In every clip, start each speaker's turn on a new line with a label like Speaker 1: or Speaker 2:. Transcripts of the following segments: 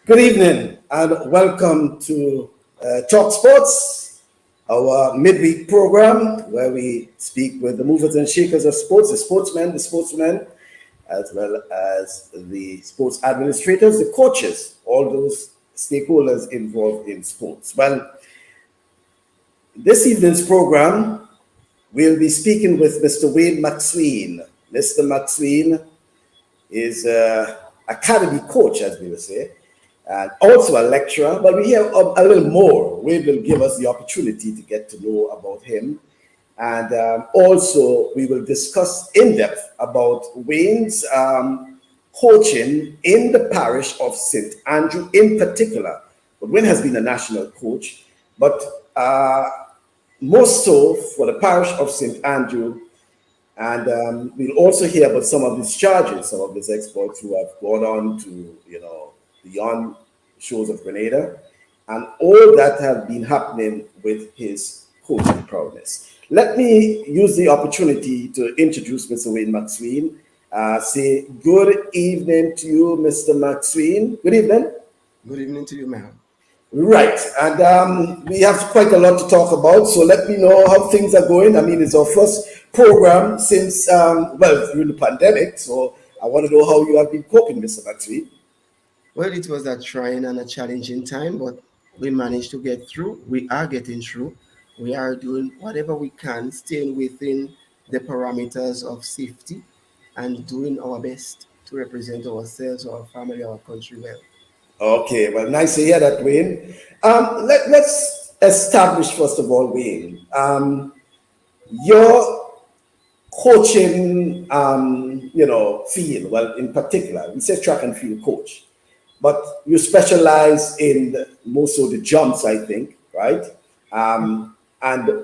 Speaker 1: Good evening and welcome to TalkSports, our midweek program where we speak with the movers and shakers of sports, the sportsmen, as well as the sports administrators, the coaches, all those stakeholders involved in sports. Well, this evening's program, we'll be speaking with Mr. Wayne McSween. Mr. McSween is an academy coach, as we would say, and also a lecturer. But we hear a little more. Wayne will give us the opportunity to get to know about him. And also, we will discuss in depth about Wayne's coaching in the parish of St. Andrew in particular. But Wayne has been a national coach, but most so for the parish of St. Andrew. And we'll also hear about some of his charges, some of his exploits who have gone on to, beyond shores of Grenada, and all that have been happening with his coaching prowess. Let me use the opportunity to introduce Mr. Wayne McSween. Say good evening to you, Mr. McSween. Good evening.
Speaker 2: Good evening to you, ma'am.
Speaker 1: Right, and we have quite a lot to talk about, so let me know how things are going. I mean, it's our first program since, during the pandemic, so I want to know how you have been coping, Mr. McSween.
Speaker 2: Well, it was a trying and a challenging time, but we managed to get through. We are getting through. We are doing whatever we can, staying within the parameters of safety and doing our best to represent ourselves, our family, our country well.
Speaker 1: Okay, well, nice to hear that, Wayne. Let's establish, first of all, Wayne, your coaching, field, well, in particular, we say track and field coach, but you specialize in most of the jumps, I think, right? And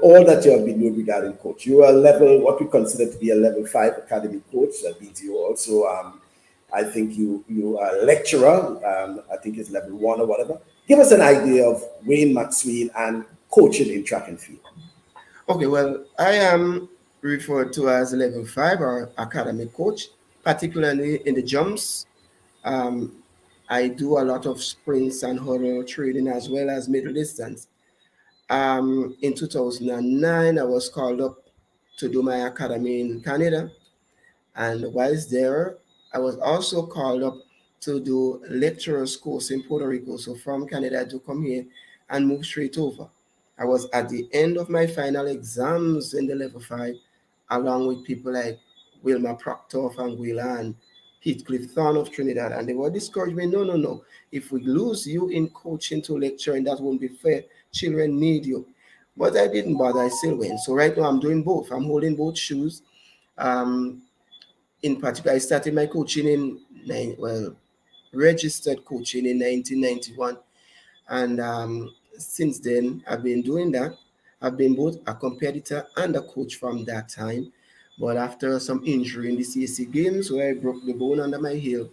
Speaker 1: all that you have been doing regarding coach. You are what we consider to be a level 5 academy coach. That means you also, I think you are a lecturer. I think it's level 1 or whatever. Give us an idea of Wayne McSween and coaching in track and field.
Speaker 2: Okay, well, I am referred to as level 5 or academy coach, particularly in the jumps. I do a lot of sprints and hurdle training as well as middle distance. In 2009, I was called up to do my academy in Canada. And whilst there, I was also called up to do lecturer's course in Puerto Rico. So from Canada, I had to come here and move straight over. I was at the end of my final exams in the level 5, along with people like Wilma Proctor of Anguilla and Heathcliff Thorne of Trinidad. And they were discouraging me, no. If we lose you in coaching to lecturing, that won't be fair. Children need you. But I didn't bother. I still went. So right now I'm doing both. I'm holding both shoes. In particular, I started my coaching registered coaching in 1991. And since then, I've been doing that. I've been both a competitor and a coach from that time. But after some injury in the CAC games where I broke the bone under my heel,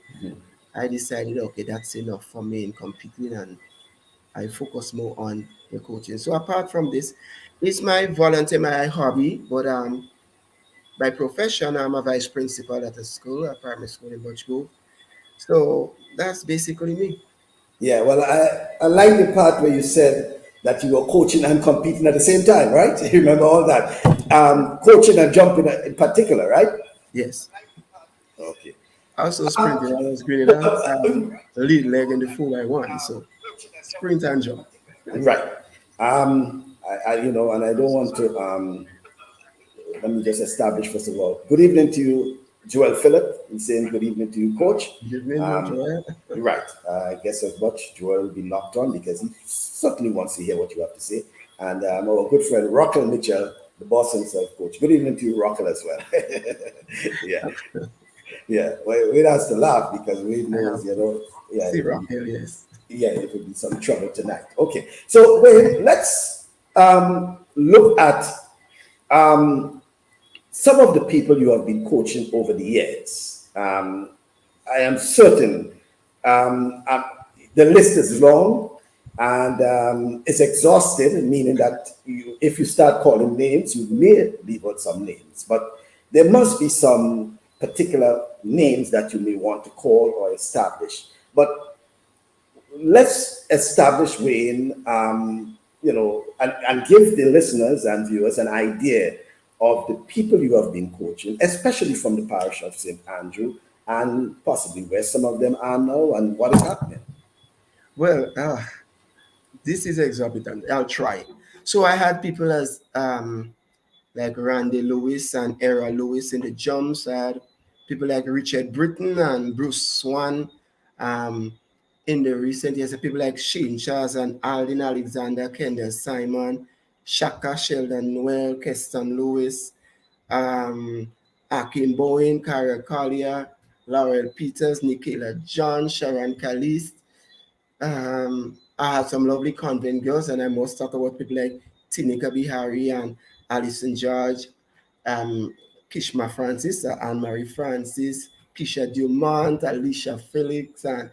Speaker 2: I decided, okay, that's enough for me in competing, and I focus more on the coaching. So apart from this, it's my volunteer, my hobby, but by profession, I'm a vice principal at a school, a primary school in Birchgrove. So that's basically me.
Speaker 1: Yeah, well, I like the part where you said that you were coaching and competing at the same time, right? You remember all that. Coaching and jumping in particular, right?
Speaker 2: Yes.
Speaker 1: Okay.
Speaker 2: I also sprinted. I was great at lead leg in the 4x1. So sprint and jump.
Speaker 1: Right. And I don't want to, let me just establish, first of all, good evening to you, Joel Phillip, and saying good evening to you, Coach.
Speaker 2: Good evening, Joel.
Speaker 1: Right. I guess as much Joel will be knocked on because he certainly wants to hear what you have to say. And our good friend, Rockel Mitchell, the boss himself, Coach. Good evening to you, Rockel, as well. Yeah. Yeah. Well, Wade has to laugh because Wade knows, yeah.
Speaker 2: See Rockel, yes.
Speaker 1: Yeah, it will be some trouble tonight. Okay. So, Wade, let's look at some of the people you have been coaching over the years. I am certain the list is long and it's exhausted, meaning that if you start calling names, you may leave out some names, but there must be some particular names that you may want to call or establish. But let's establish, Wayne, and give the listeners and viewers an idea of the people you have been coaching, especially from the parish of St. Andrew, and possibly where some of them are now and what is happening.
Speaker 2: Well, this is exorbitant. I'll try. So I had people as like Randy Lewis and Era Lewis in the jumps. I had people like Richard Britton and Bruce Swan. Um, in the recent years, people like Shane Charles and Aldin Alexander, Kendall Simon, Shaka Sheldon Noel, Keston Lewis, um, Akin Bowen, Cara Collier, Laurel Peters, Nicola John, Sharon Caliste. I had some lovely convent girls, and I must talk about people like Tinika Bihari and Alison George, um, Kishma Francis, Anne Marie Francis, Kisha Dumont, Alicia Felix, and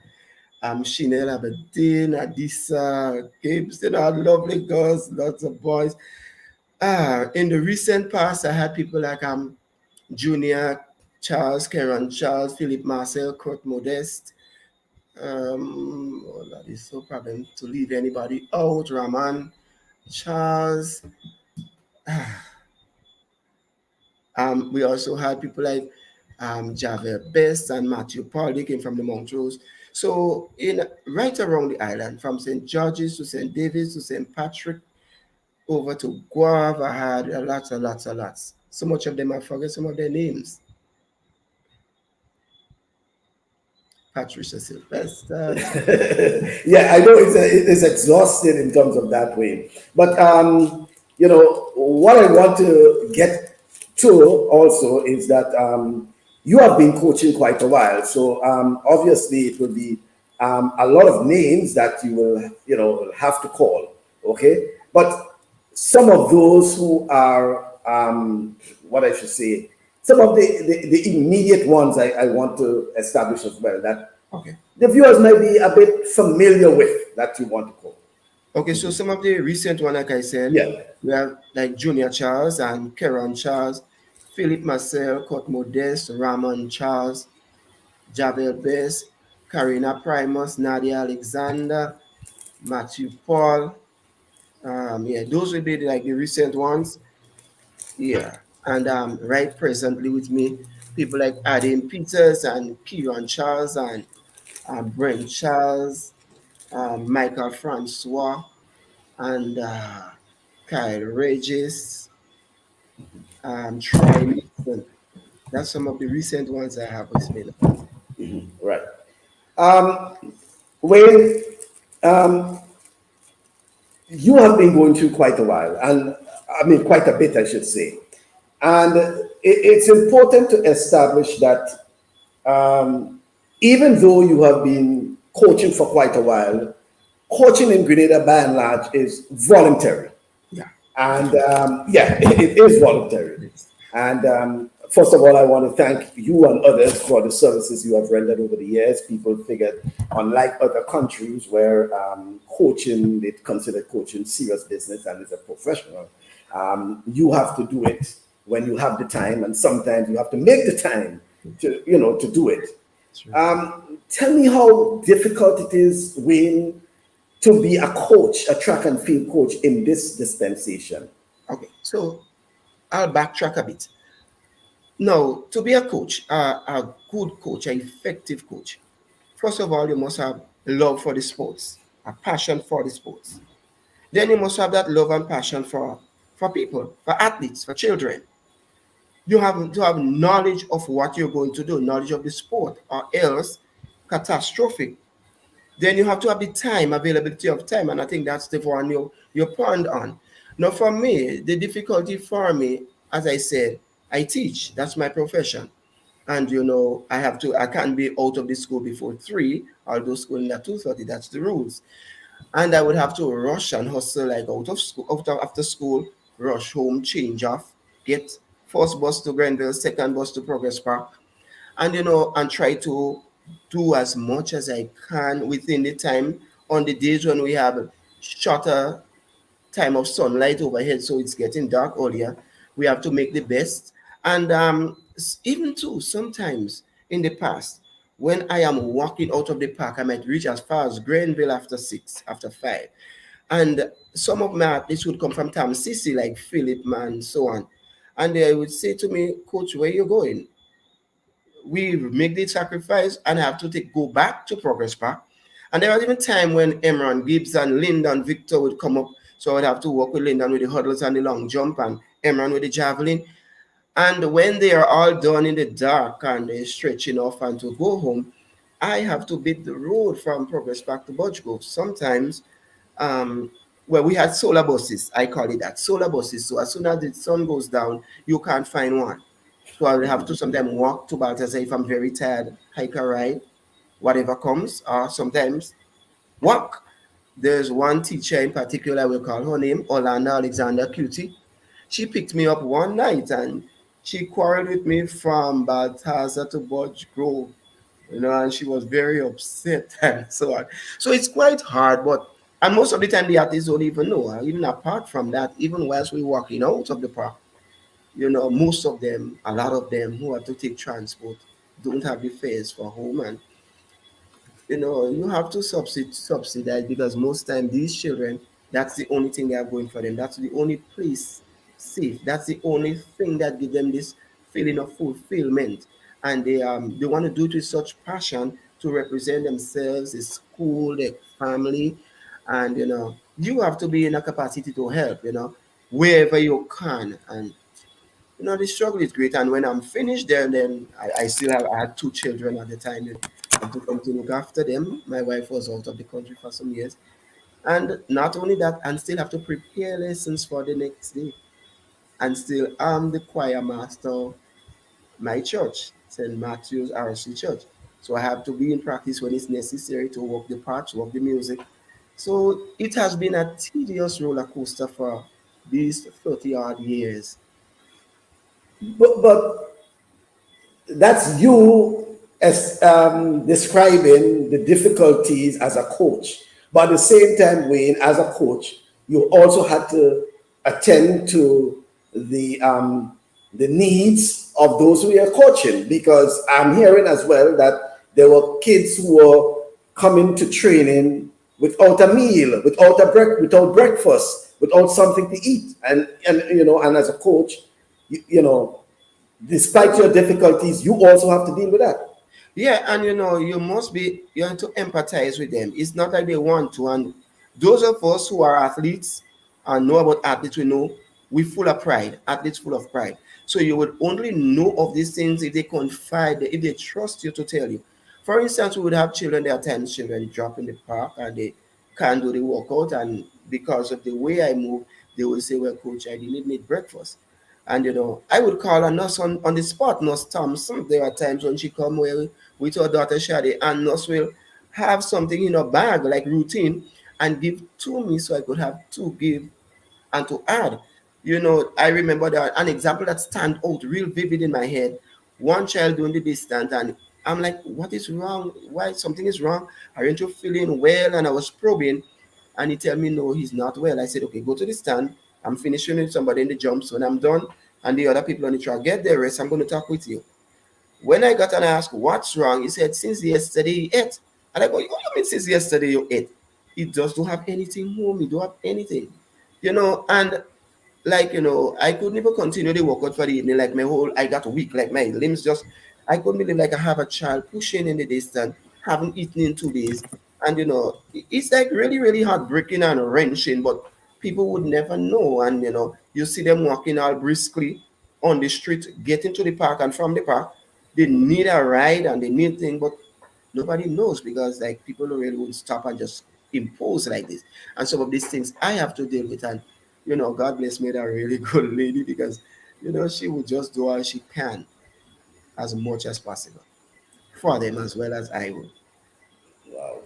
Speaker 2: Chanel Aberdeen, Adisa Gibbs. You know, lovely girls, lots of boys. In the recent past, I had people like Junior Charles, Karen Charles, Philip Marcel, Kurt Modeste. Oh, that is so problem to leave anybody out. Raman, Charles. We also had people like Javier Best and Matthew Paul. They came from the Montrose. So in right around the island, from St. George's to St. David's to St. Patrick, over to Guave, I had a lots and lots and lots. So much of them I forget some of their names. Patricia Sylvester.
Speaker 1: Yeah, I know it's exhausting in terms of that way. But, what I want to get to also is that you have been coaching quite a while. So obviously it will be a lot of names that you will, have to call. Okay. But some of those who are, what I should say, some of the immediate ones I want to establish as well that
Speaker 2: Okay.
Speaker 1: the viewers might be a bit familiar with that you want to call.
Speaker 2: Okay, so some of the recent one, like I said,
Speaker 1: Yeah.
Speaker 2: we have like Junior Charles and Karen Charles, Philip Marcel, Kurt Modeste, Ramon Charles, Javel Bess, Karina Primus, Nadia Alexander, Matthew Paul. Yeah, those will be like the recent ones. Yeah. And right presently with me, people like Adam Peters and Kieran Charles and Brent Charles, Michael Francois, and Kyle Regis, Troy Mason. That's some of the recent ones I have with me.
Speaker 1: Right. Um, Wayne, um, you have been going through quite a while, and I mean, quite a bit, I should say. And it's important to establish that um, even though you have been coaching for quite a while, coaching in Grenada by and large is voluntary.
Speaker 2: Yeah.
Speaker 1: And yeah, it is voluntary. And first of all, I want to thank you and others for the services you have rendered over the years. People figured, unlike other countries where coaching, they consider coaching serious business and is a professional, you have to do it when you have the time, and sometimes you have to make the time to do it. Tell me how difficult it is, Wayne, to be a coach, a track and field coach in this dispensation.
Speaker 2: Okay, so I'll backtrack a bit. Now, to be a coach, a good coach, an effective coach, first of all, you must have love for the sports, a passion for the sports. Then you must have that love and passion for people, for athletes, for children. You have to have knowledge of what you're going to do, knowledge of the sport, or else catastrophic. Then you have to have the time, availability of time, and I think that's the one you point on. Now, for me, the difficulty for me, as I said, I teach. That's my profession, and I can't be out of the school before 3. Although schooling at 2:30, that's the rules, and I would have to rush and hustle like out of school, after school, rush home, change off, get first bus to Grenville, second bus to Progress Park, and and try to do as much as I can within the time on the days when we have shorter time of sunlight overhead, so it's getting dark earlier. We have to make the best, and even too sometimes in the past When I am walking out of the park, I might reach as far as Grenville after 6, after 5. And some of my athletes would come from Tam Sisi, like Philip, man, so on. And they would say to me, Coach, where you going? We make the sacrifice and have to go back to Progress Park. And there was even time when Emron, Gibbs, and Lyndon Victor would come up. So I would have to work with Lyndon with the hurdles and the long jump, and Emron with the javelin. And when they are all done in the dark and they're stretching off and to go home, I have to beat the road from Progress Park to Budge Grove. Sometimes, um, well, we had solar buses. I call it that, solar buses. So as soon as the sun goes down, you can't find one. So I will have to sometimes walk to Balthazar if I'm very tired, hike a ride, whatever comes, or sometimes walk. There's one teacher in particular, I will call her name, Orlando Alexander Cutie. She picked me up one night and she quarreled with me from Balthazar to Budge Grove, and she was very upset and so on. So it's quite hard, but and most of the time the artists don't even know. Even apart from that, even whilst we're walking out of the park, most of them, a lot of them who have to take transport don't have the fares for home, and you have to subsidize because most time these children, that's the only thing they are going for them. That's the only place safe. That's the only thing that give them this feeling of fulfillment, and they want to do it with such passion to represent themselves, the school, their family, and you have to be in a capacity to help, wherever you can, and the struggle is great. And when I'm finished there, then I still I had 2 children at the time. I had to come to look after them. My wife was out of the country for some years. And not only that, and still have to prepare lessons for the next day. And still I'm the choir master of my church, St. Matthew's RC Church. So I have to be in practice when it's necessary to work the parts, work the music. So it has been a tedious roller coaster for these 30 odd years.
Speaker 1: But that's you as describing the difficulties as a coach. But at the same time, Wayne, as a coach, you also had to attend to the needs of those who you're coaching, because I'm hearing as well that there were kids who were coming to training without a meal, without breakfast, without something to eat, and as a coach, despite your difficulties, you also have to deal with that.
Speaker 2: Yeah, and you have to empathize with them. It's not like they want to. And those of us who are athletes and know about athletes, we know we're full of pride, athletes full of pride. So you would only know of these things if they confide, if they trust you to tell you. For instance, we would have children, there are times children drop in the park and they can't do the workout. And because of the way I move, they will say, well, coach, I didn't need breakfast. And I would call a nurse on the spot, Nurse Thompson. There are times when she come with her daughter Shadi, and nurse will have something in her bag, like routine, and give to me so I could have to give and to add. I remember that an example that stand out real vivid in my head. One child doing the distance, and I'm like, what is wrong? Why something is wrong? Aren't you feeling well? And I was probing, and he tell me, no, he's not well. I said, okay, go to the stand. I'm finishing with somebody in the jumps. When I'm done, and the other people on the track get their rest, I'm going to talk with you. When I got and asked what's wrong, he said, since yesterday he ate. And I go, what do you mean since yesterday you ate? He just don't have anything home. He don't have anything. And like, I couldn't even continue the workout for the evening. Like I got weak, like my limbs just, I couldn't believe like I have a child pushing in the distance, haven't eaten in 2 days. And, it's like really, really heartbreaking and wrenching, but people would never know. And, you see them walking all briskly on the street, getting to the park, and from the park, they need a ride and they need things, but nobody knows because like people really won't stop and just impose like this. And some of these things I have to deal with. And God bless me, that really good lady, because she will just do all she can as much as possible for them as well as I will.
Speaker 1: Wow.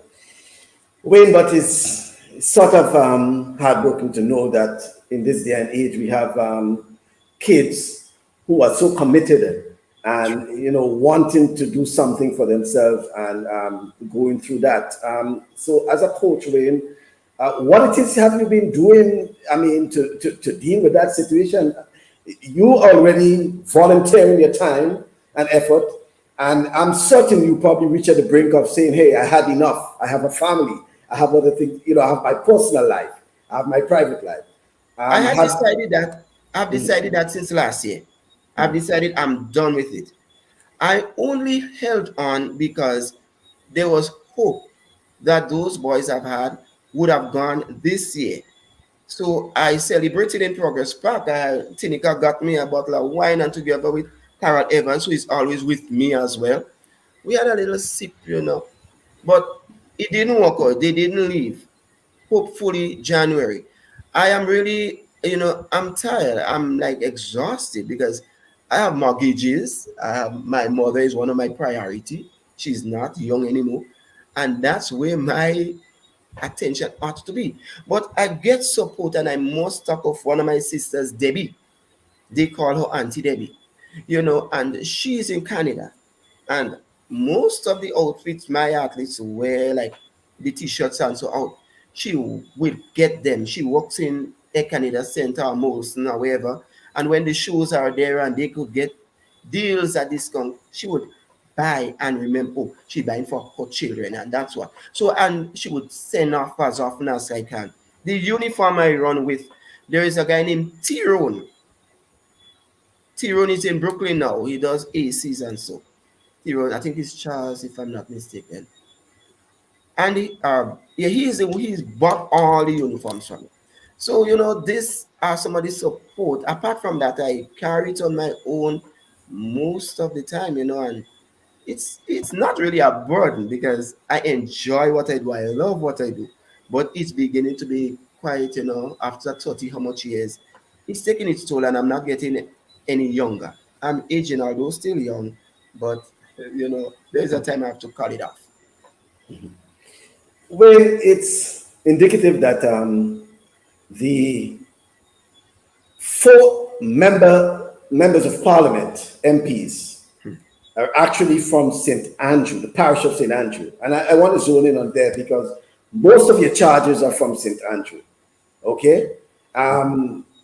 Speaker 1: Wayne, but it's sort of heartbroken to know that in this day and age we have kids who are so committed and wanting to do something for themselves and going through that. So, as a coach, Wayne, what it is have you been doing? I mean, to deal with that situation? You already volunteering your time and effort, And I'm certain you probably reach at the brink of saying, hey, I had enough. I have a family. I have other things, I have my personal life. I have my private life.
Speaker 2: I had
Speaker 1: Have
Speaker 2: decided that I've decided that since last year. I've decided I'm done with it. I only held on because there was hope that those boys I've had would have gone this year. So I celebrated in Progress Park. Tinika got me a bottle of wine, and together with Carol Evans, who is always with me as well, we had a little sip, But it didn't work out. They didn't leave. Hopefully January. I am really, I'm tired. I'm like exhausted because I have mortgages. My mother is one of my priority. She's not young anymore. And that's where my attention ought to be. But I get support, and I must talk of one of my sisters, Debbie. They call her Auntie Debbie, and she's in Canada. And most of the outfits my athletes wear, like the t-shirts and so out, she will get them. She works in a Canada Center or Molson or wherever. And when the shows are there and they could get deals at discount, she would buy and remember, oh, she buying for her children, and that's what. So, and she would send off as often as I can. The uniform I run with, there is a guy named Tyrone. Tyrone is in Brooklyn now. He does ACs and so. Tyrone, I think it's Charles, if I'm not mistaken. And yeah, he's bought all the uniforms from me. So these are some of the support. Apart from that, I carry it on my own most of the time, and it's not really a burden because I enjoy what I do. I love what I do, but it's beginning to be quite, after 30 how much years, it's taking its toll, and I'm not getting any younger. I'm aging, although still young, but there's a time I have to cut it off.
Speaker 1: when it's indicative that the four members of parliament, MPs, are actually from St. Andrew, the parish of St. Andrew. And I want to zone in on there because most of your charges are from St. Andrew. Okay?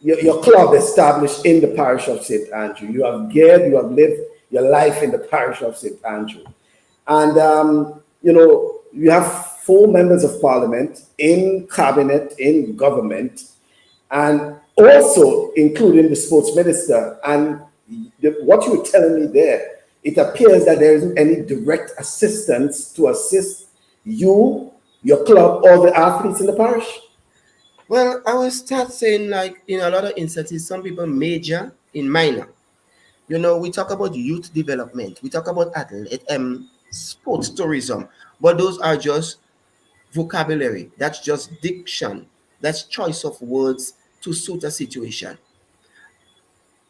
Speaker 1: Your club established in the parish of St. Andrew. You have lived your life in the parish of St. Andrew. And, you have four members of parliament in cabinet, in government, and also including the sports minister. And what you were telling me there, it appears that there isn't any direct assistance to assist you, your club, or the athletes in the parish.
Speaker 2: Well, I will start saying, like, in a lot of instances, some people major in minor. We talk about youth development, we talk about sports tourism, but those are just vocabulary. That's just diction. That's choice of words to suit a situation.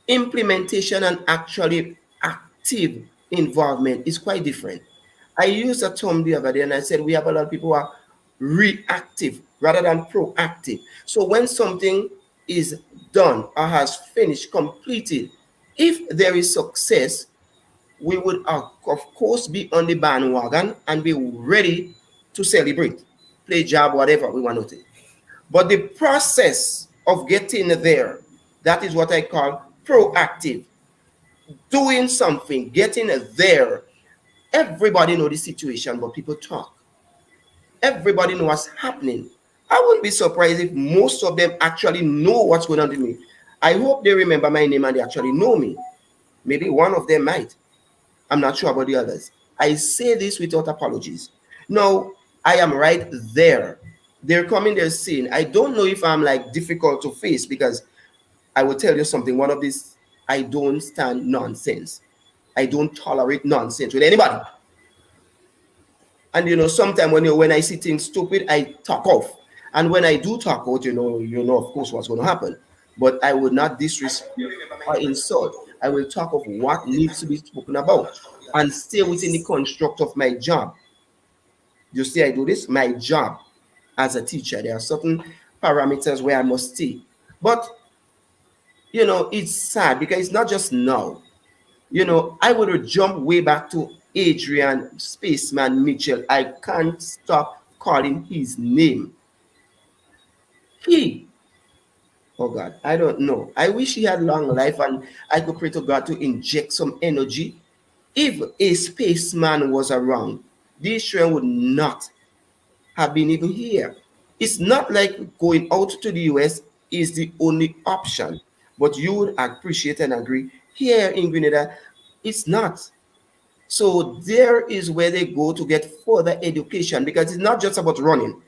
Speaker 2: Implementation and actually active involvement is quite different. I used a term the other day and I said we have a lot of people who are reactive rather than proactive. So when something is done or has finished, completed, if there is success, we would of course be on the bandwagon and be ready to celebrate, play job, whatever we want to do. But the process of getting there, that is what I call proactive. Doing something, getting there. Everybody know the situation, but people talk. Everybody know what's happening. I wouldn't be surprised if most of them actually know what's going on to me. I hope they remember my name and they actually know me. Maybe one of them might. I'm not sure about the others. I say this without apologies. No, I am right there. They're coming, they're seeing. I don't know if I'm like difficult to face because I will tell you something. One of these, I don't stand nonsense. I don't tolerate nonsense with anybody. And sometimes when I see things stupid, I talk off. And when I do talk out, of course what's going to happen. But I will not disrespect or insult. I will talk of what needs to be spoken about and stay within the construct of my job. You see, I do this, my job as a teacher. There are certain parameters where I must stay. But it's sad because it's not just now. I would jump way back to Adrian Spaceman Mitchell. I can't stop calling his name. He, oh God, I don't know. I wish he had long life and I could pray to God to inject some energy if a spaceman was around, these children would not have been even here. It's not like going out to the US is the only option, but you would appreciate and agree here in Grenada, it's not. So there is where they go to get further education, because it's not just about running.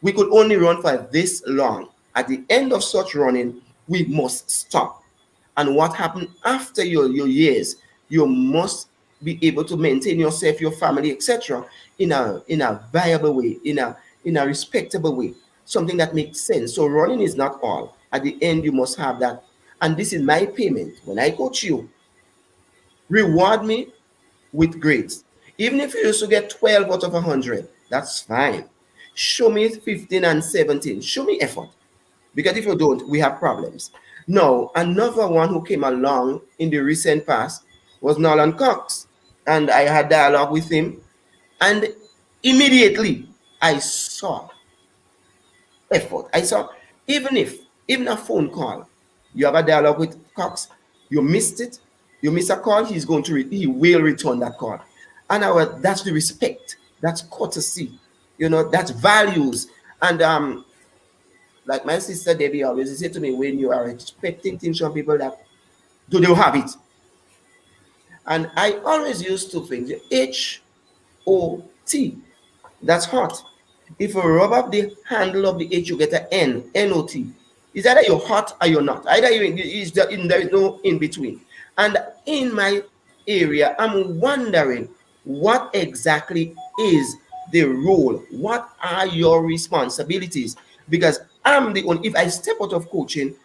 Speaker 2: We could only run for this long. At the end of such running, we must stop. And what happened after your years, you must be able to maintain yourself, your family, etc., in a viable way, in a respectable way, something that makes sense. So running is not all. At the end, you must have that. And this is my payment. When I coach you, reward me with grades. Even if you used to get 12 out of 100, that's fine. Show me 15 and 17. Show me effort. Because if you don't, we have problems. Now, another one who came along in the recent past was Nolan Cox. And I had dialogue with him. And immediately I saw effort. I saw, even a phone call, you have a dialogue with Cox, you missed it, you miss a call, he will return that call. And that's the respect, that's courtesy, that's values. And like my sister Debbie always said to me, when you are expecting things from people that do they have it? And I always used to think HOT, that's hot. If you rub up the handle of the H, you get an N, N-O-T. It's either you're hot or you're not. Either there is no in between. And in my area, I'm wondering what exactly is the role? What are your responsibilities? Because I'm the one, if I step out of coaching,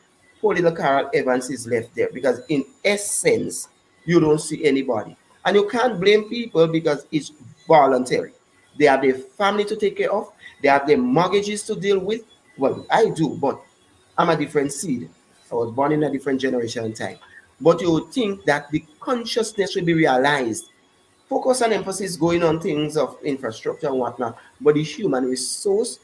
Speaker 2: poor little Carol Evans is left there, because in essence, you don't see anybody. And you can't blame people because it's voluntary. They have their family to take care of. They have their mortgages to deal with. Well, I do, but I'm a different seed. I was born in a different generation and time. But you would think that the consciousness will be realized. Focus and emphasis going on things of infrastructure and whatnot. But the human resource,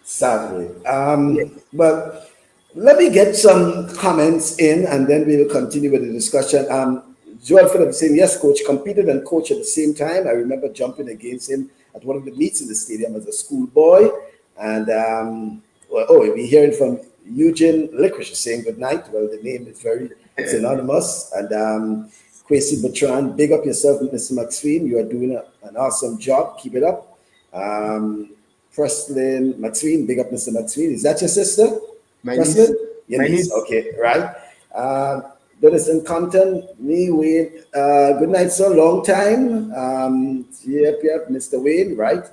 Speaker 1: Sadly.
Speaker 2: yeah.
Speaker 1: But let me get some comments in and then we will continue with the discussion. Joel Phillips saying, yes, coach, competed and coached at the same time. I remember jumping against him at one of the meets in the stadium as a schoolboy. And, we're hearing from Eugene Licorice saying good night. Well, the name is very synonymous. And Quasi Bertrand, big up yourself, Mr. McSween. You are doing an awesome job. Keep it up. Preslin McSween, big up Mr. McSween. Is that your sister?
Speaker 2: My
Speaker 1: Preslin?
Speaker 2: niece.
Speaker 1: Your
Speaker 2: My
Speaker 1: niece.
Speaker 2: niece.
Speaker 1: Okay, right. Dennis and Compton, me, Wayne. Good night, sir. Long time. Yep, Mr. Wayne, right?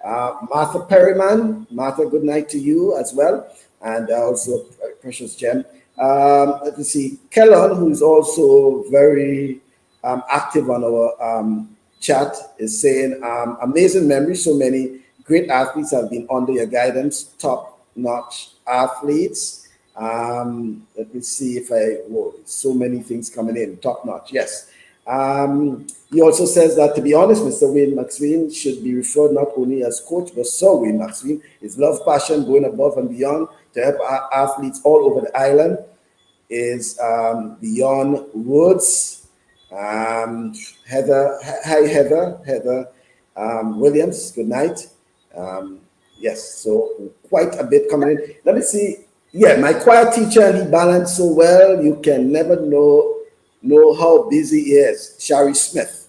Speaker 1: Martha Perryman. Martha, good night to you as well. And also Precious Gem. Let me see. Kellon, who's also very active on our chat, is saying, amazing memory. So many great athletes have been under your guidance, top-notch athletes. Let me see if so many things coming in, top-notch, yes. He also says that, to be honest, Mr. Wayne McSween should be referred not only as coach, but Sir Wayne McSween. His love, passion, going above and beyond to help our athletes all over the island is beyond words. Heather Williams, good night. Yes, so quite a bit coming in. Let me see. Yeah, my choir teacher, and he balanced so well. You can never know how busy he is. Shari Smith.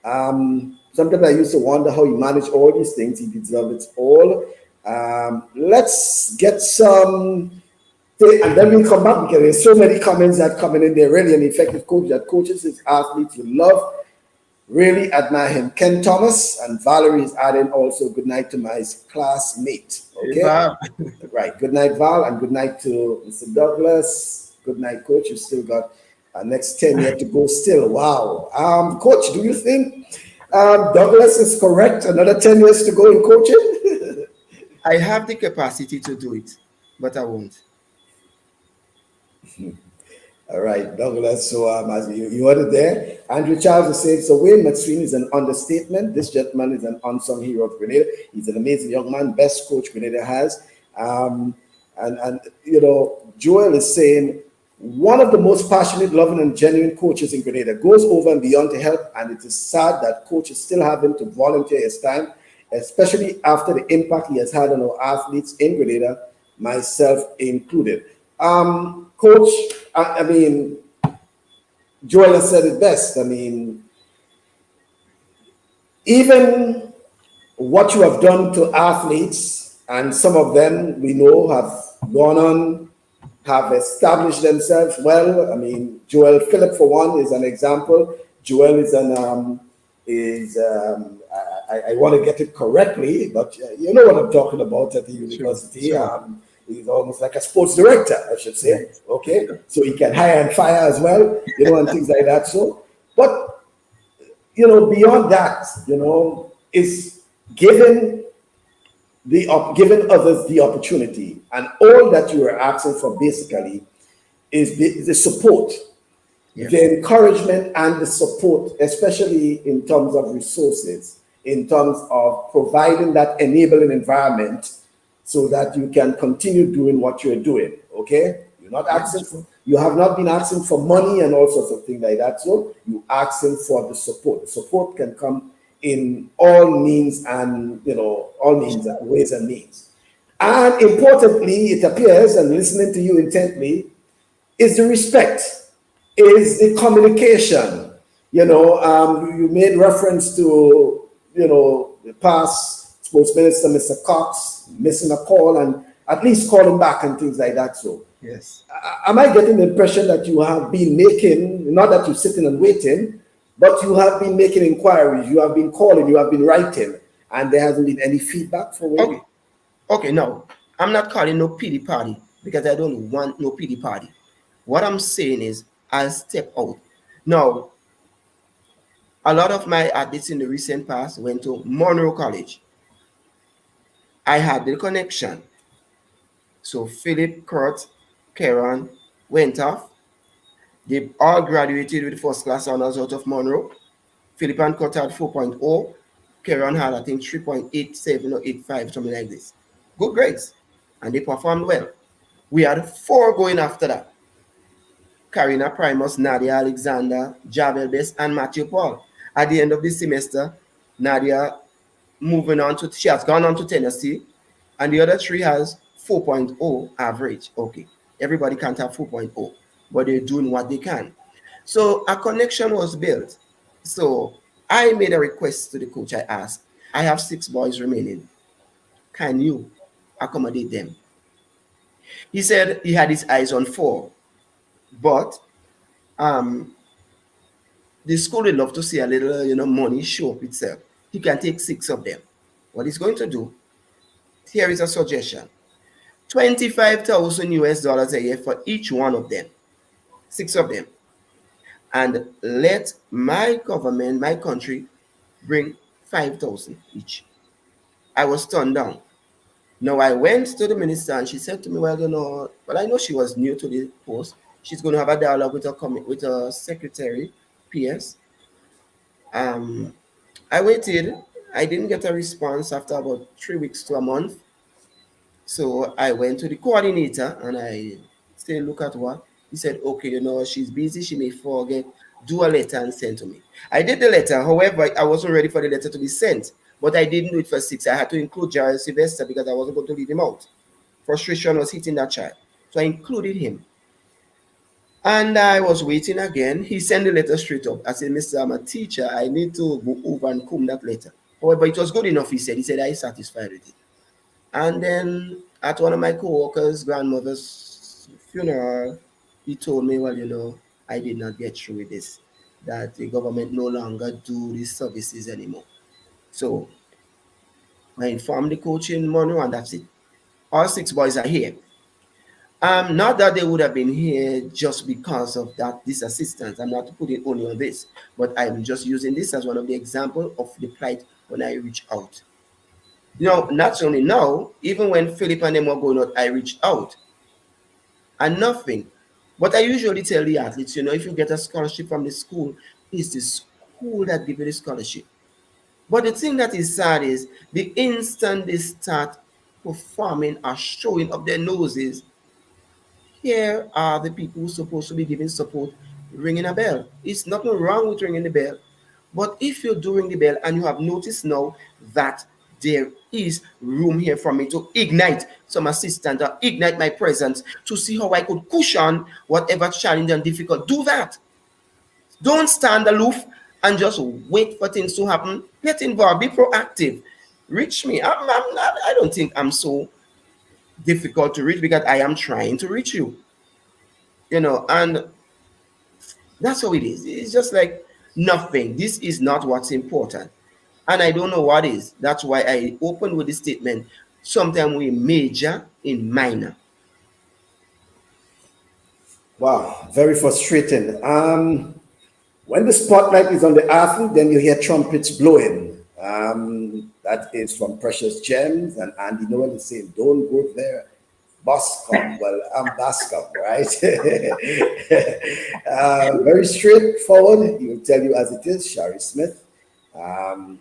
Speaker 1: Sometimes I used to wonder how he managed all these things. He deserves it all. Let's get some, and then we'll come back because there's so many comments that coming in there. Really an effective coach that coaches his athletes you love. Really admire him. Ken Thomas and Valerie is adding also good night to my classmate. Okay. Hey, right. Good night, Val, and good night to Mr. Douglas. Good night, coach. You still got next 10 years to go still. Wow. Coach, do you think Douglas is correct? Another 10 years to go in coaching?
Speaker 2: I have the capacity to do it, but I won't.
Speaker 1: All right, Douglas. So as you heard it there, Andrew Charles is saying, so Wayne McSween is an understatement. This gentleman is an unsung hero of Grenada. He's an amazing young man, best coach Grenada has. And Joel is saying, one of the most passionate, loving, and genuine coaches in Grenada, goes over and beyond to help, and it is sad that coaches still having to volunteer his time, especially after the impact he has had on our athletes in Grenada, myself included. Coach, I mean, Joel has said it best. I mean, even what you have done to athletes, and some of them we know have gone on, have established themselves well. I mean, Joel Phillip, for one, is an example. Joel is I want to get it correctly, but you know what I'm talking about at the university.
Speaker 2: Sure.
Speaker 1: He's almost like a sports director, I should say. Okay, so he can hire and fire as well, you know, and things like that. So, but you know, beyond that, you know, is giving giving others the opportunity, and all that you are asking for basically is the support, the encouragement, and the support, especially in terms of resources, in terms of providing that enabling environment so that you can continue doing what you're doing. Okay, you're not asking for, you have not been asking for money and all sorts of things like that. So you asking for the support. The support can come in all means, and you know, all means, ways and means. And importantly, it appears, and listening to you intently, is the respect, is the communication. You know, you made reference to, you know, the past sports minister, Mr. Cox, missing a call and at least calling back and things like that. So,
Speaker 2: Yes.
Speaker 1: am I getting the impression that you have been making, not that you're sitting and waiting, but you have been making inquiries, you have been calling, you have been writing, and there hasn't been any feedback from you?
Speaker 2: Okay, no, I'm not calling no pity party because I don't want no pity party. What I'm saying is I'll step out. Now, a lot of my athletes in the recent past went to Monroe College. I had the connection. So Philip, Kurt, Karen went off. They all graduated with first class honors out of Monroe. Philip and Kurt had 4.0. Karen had, I think, 3.87 or 85, something like this. Good grades. And they performed well. We had 4 going after that. Karina Primus, Nadia Alexander, Javel Best, and Matthew Paul. At the end of the semester, Nadia she has gone on to Tennessee, and the other 3 has 4.0 average. Okay, everybody can't have 4.0, but they're doing what they can. So a connection was built. So I made a request to the coach. I asked, I have 6 boys remaining. Can you accommodate them? He said he had his eyes on 4, but um, the school would love to see a little, money show up itself. He can take 6 of them. What he's going to do, here is a suggestion. 25,000 US dollars a year for each one of them, 6 of them. And let my government, my country, bring 5,000 each. I was turned down. Now I went to the minister and she said to me, well, but I know she was new to the post. She's going to have a dialogue with her secretary, PS. I waited. I didn't get a response after about 3 weeks to a month. So I went to the coordinator and I said, look at what? He said, okay, she's busy. She may forget. Do a letter and send to me. I did the letter. However, I wasn't ready for the letter to be sent. But I didn't do it for 6. I had to include Jared Sylvester because I wasn't going to leave him out. Frustration was hitting that child. So I included him. And I was waiting again. He sent the letter straight up. I said, Mr. I'm a teacher. I need to go over and comb that letter. However, it was good enough, he said. He said, I'm satisfied with it. And then at one of my co-workers' grandmother's funeral, he told me, well, I did not get through with this, that the government no longer do these services anymore. So I informed the coach in Monroe, and that's it. All 6 boys are here. Not that they would have been here just because of this assistance. I'm not putting only on this, but I'm just using this as one of the examples of the plight when I reach out. Not only now, even when Philip and them were going out, I reached out. And nothing. But I usually tell the athletes, if you get a scholarship from the school, it's the school that gives you the scholarship. But the thing that is sad is the instant they start performing or showing up their noses, here are the people who's supposed to be giving support ringing a bell. It's nothing wrong with ringing the bell. But if you're doing the bell and you have noticed now that there is room here for me to ignite some assistance or ignite my presence to see how I could cushion whatever challenge and difficult, do that. Don't stand aloof and just wait for things to happen. Get involved, be proactive. Reach me. I don't think I'm so difficult to reach because I am trying to reach you. And that's how it is. It's just like nothing. This is not what's important. And I don't know what is. That's why I opened with the statement. Sometimes we major in minor.
Speaker 1: Wow, very frustrating. When the spotlight is on the athlete, then you hear trumpets blowing. That is from Precious Gems and Andy Noel is saying, don't go there. Boscom, well, I'm Bascom, right? Very straightforward. He will tell you as it is, Shari Smith. Um,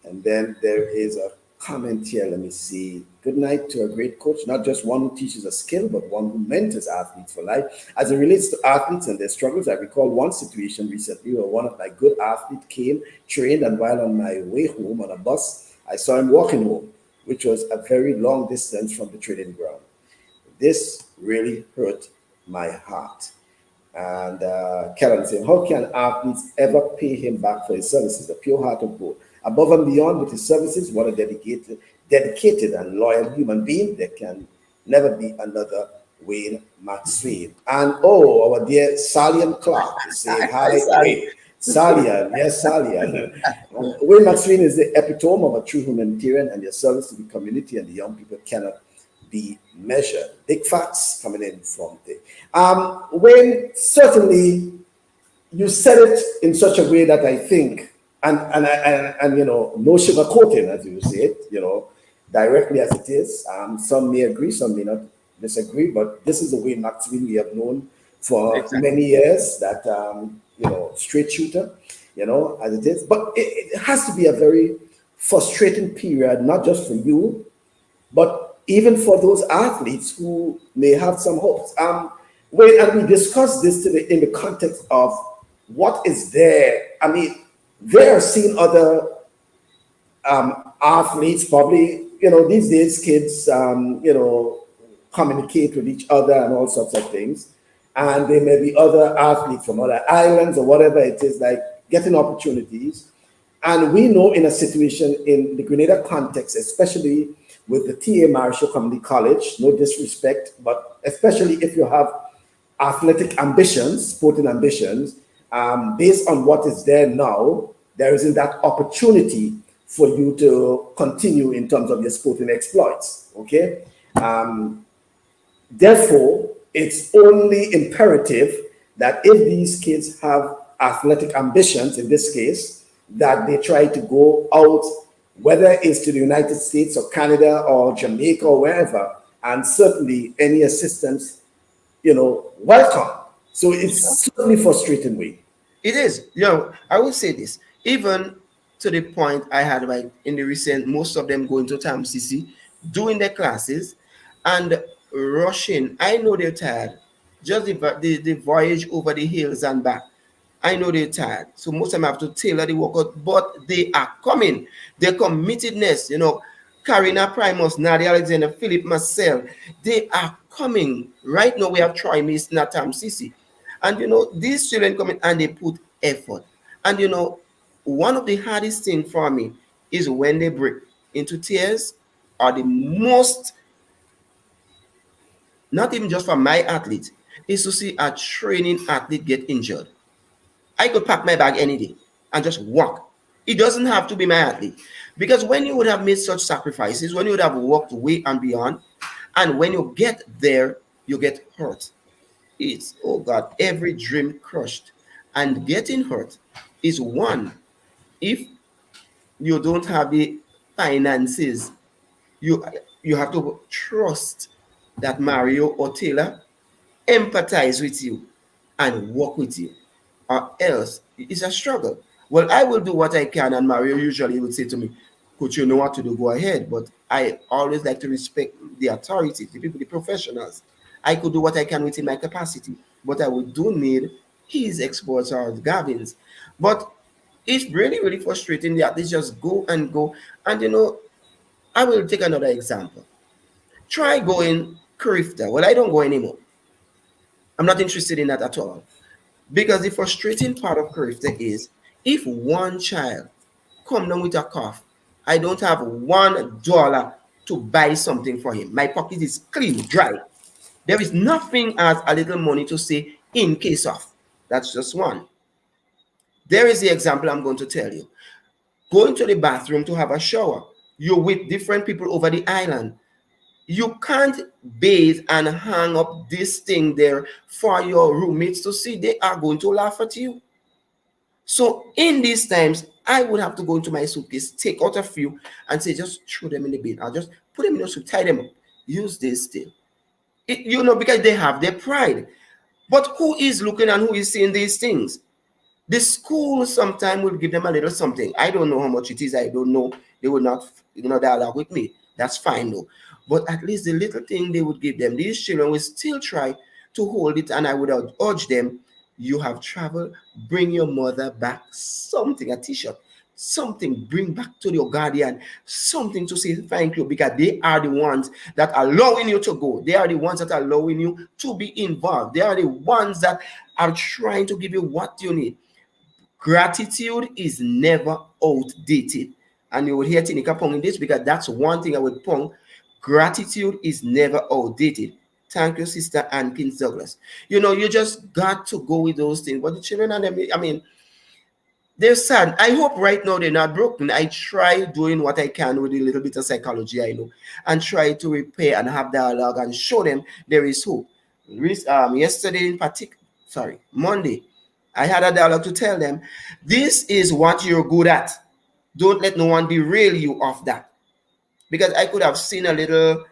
Speaker 1: and then there is a comment here. Let me see. Good night to a great coach, not just one who teaches a skill, but one who mentors athletes for life. As it relates to athletes and their struggles, I recall one situation recently where one of my good athletes came, trained, and while on my way home on a bus, I saw him walking home, which was a very long distance from the training ground. This really hurt my heart. And Kellen saying, how can athletes ever pay him back for his services? The pure heart of gold. Above and beyond with his services, what a dedicated and loyal human being. There can never be another Wayne McSween. And our dear Salian Clark is saying, hi, Wayne. Salian, yes, Salian. Wayne McSween is the epitome of a true humanitarian, and your service to the community and the young people cannot be measured. Big facts coming in from there. Wayne, certainly you said it in such a way that I think, and no sugarcoating, as you say it, directly as it is. Some may agree, some may not disagree, but this is the Wayne McSween we have known for many years. That straight shooter, as it is. But it has to be a very frustrating period, not just for you, but even for those athletes who may have some hopes. And we discussed this today in the context of what is there. I mean, they are seeing other athletes, probably, these days kids, communicate with each other and all sorts of things. And there may be other athletes from other islands or whatever it is, like getting opportunities. And we know in a situation in the Grenada context, especially with the TA Marshall Community College, no disrespect, but especially if you have athletic ambitions, sporting ambitions, based on what is there now, there isn't that opportunity for you to continue in terms of your sporting exploits, okay? Therefore, it's only imperative that if these kids have athletic ambitions, in this case, that they try to go out, whether it's to the United States or Canada or Jamaica or wherever, and certainly any assistance, welcome. So it's certainly frustrating way.
Speaker 2: It is. I will say this, even to the point I had like in the recent, most of them going to TAMCC, doing their classes and rushing. I know they're tired. Just the voyage over the hills and back. I know they're tired. So most of them have to tailor the workout, but they are coming. Their committedness, Karina Primus, Nadia Alexander, Philip Marcel, they are coming. Right now we have Troy Mason at TAMCC. And these children come in and they put effort. And one of the hardest things for me is when they break into tears, are the most, not even just for my athlete, is to see a training athlete get injured. I could pack my bag any day and just walk. It doesn't have to be my athlete. Because when you would have made such sacrifices, when you would have walked way and beyond, and when you get there, you get hurt. It's, oh God, every dream crushed. And getting hurt is one. If you don't have the finances, you you have to trust that Mario or Taylor empathize with you and work with you, or else it's a struggle. Well, I will do what I can, and Mario usually would say to me, coach, you know what to do, go ahead. But I always like to respect the authorities, the people, the professionals. I could do what I can within my capacity, but I would do need his exports or Gavin's. But it's really, really frustrating that they just go and go. And I will take another example. Try going Karifta. Well, I don't go anymore. I'm not interested in that at all. Because the frustrating part of Karifta is if one child come down with a cough, I don't have $1 to buy something for him. My pocket is clean, dry. There is nothing as a little money to say in case of. That's just one. There is the example I'm going to tell you. Going to the bathroom to have a shower. You're with different people over the island. You can't bathe and hang up this thing there for your roommates to see. They are going to laugh at you. So in these times, I would have to go into my suitcase, take out a few, and say, just throw them in the bin. I'll just put them in the suit, tie them up. Use this still. Because they have their pride. But who is looking and who is seeing these things? The school sometimes will give them a little something. I don't know how much it is. I don't know. They will not, dialogue with me. That's fine though. But at least the little thing they would give them, these children will still try to hold it. And I would urge them, you have traveled, bring your mother back something, a t-shirt, something, bring back to your guardian, something to say thank you, because they are the ones that are allowing you to go. They are the ones that are allowing you to be involved. They are the ones that are trying to give you what you need. Gratitude is never outdated. And you will hear Tinika pong in this because that's one thing I would pong. Gratitude is never outdated. Thank you, Sister Ann Kins Douglas. You just got to go with those things. But the children and them, I mean, they're sad. I hope right now they're not broken. I try doing what I can with a little bit of psychology I know and try to repair and have dialogue and show them there is hope. Yesterday in particular, Monday, I had a dialogue to tell them, this is what you're good at. Don't let no one derail you off that. Because I could have seen a little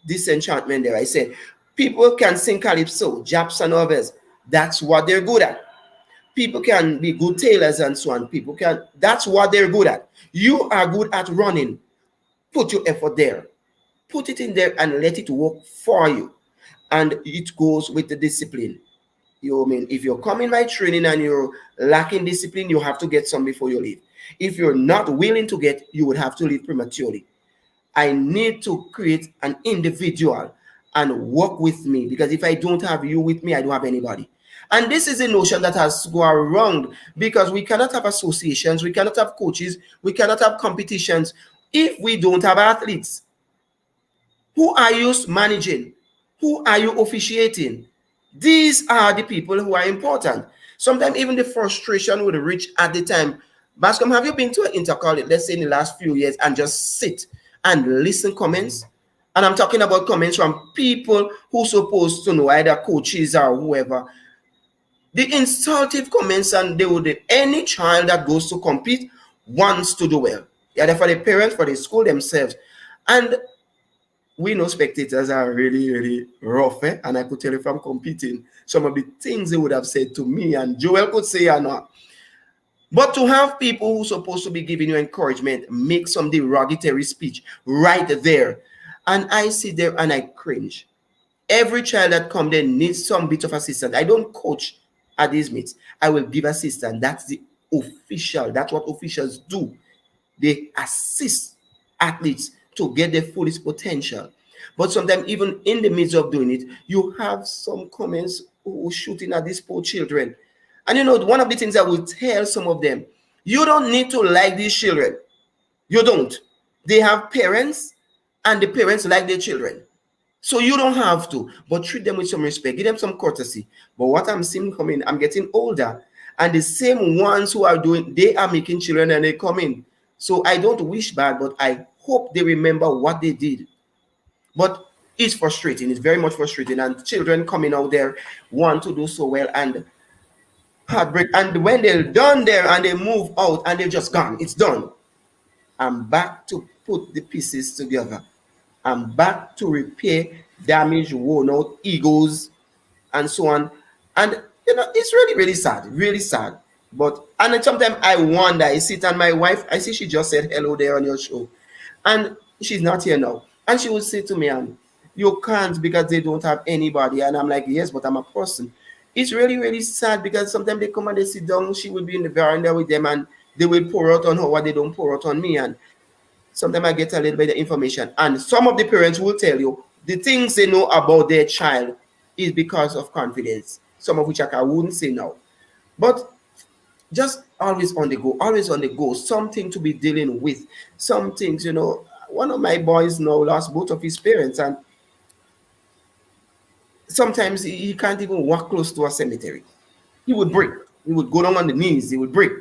Speaker 2: disenchantment there. I said, people can sing calypso, japs and others. That's what they're good at. People can be good tailors and so on. That's what they're good at. You are good at running. Put your effort there. Put it in there and let it work for you. And it goes with the discipline. If you're coming by training and you're lacking discipline, you have to get some before you leave. If you're not willing to get, you would have to leave prematurely. I need to create an individual and work with me, because if I don't have you with me, I don't have anybody. And this is a notion that has to go around, because we cannot have associations, we cannot have coaches, we cannot have competitions if we don't have athletes. Who are you managing? Who are you officiating? These are the people who are important. Sometimes even the frustration would reach at the time. Bascom, have you been to an intercollege, let's say in the last few years, and just sit and listen comments? And I'm talking about comments from people who supposed to know, either coaches or whoever. The insultive comments, and any child that goes to compete wants to do well. Either for the parents, for the school themselves. And we know spectators are really, really rough, and I could tell you from competing some of the things they would have said to me, and Joel could say or not. But to have people who are supposed to be giving you encouragement make some derogatory speech right there, and I sit there and I cringe. Every child that comes there needs some bit of assistance. I don't coach at these meets. I will give assistance. That's what officials do. They assist athletes to get their fullest potential. But sometimes even in the midst of doing it, you have some comments who shooting at these poor children. And one of the things I will tell some of them, you don't need to like these children. You don't. They have parents, and the parents like their children. So you don't have to, but treat them with some respect. Give them some courtesy. But what I'm seeing coming, I'm getting older, and the same ones who are they are making children and they come in. So I don't wish bad, but I hope they remember what they did. But it's frustrating. It's very much frustrating. And children coming out there want to do so well, and heartbreak. And when they're done there and they move out and they're just gone, it's done. I'm back to put the pieces together. I'm back to repair damaged, worn out egos and so on. And it's really, really sad, really sad. And then sometimes I wonder, I sit and my wife, I see she just said hello there on your show. And she's not here now. And she would say to me, You can't because they don't have anybody. And I'm like, yes, but I'm a person. It's really, really sad because sometimes they come and they sit down. She will be in the veranda with them and they will pour out on her what they don't pour out on me. And sometimes I get a little bit of information. And some of the parents will tell you the things they know about their child is because of confidence, some of which I wouldn't say now. But just always on the go, something to be dealing with. Some things, one of my boys now lost both of his parents, and sometimes he can't even walk close to a cemetery. He would break. He would go down on the knees. He would break.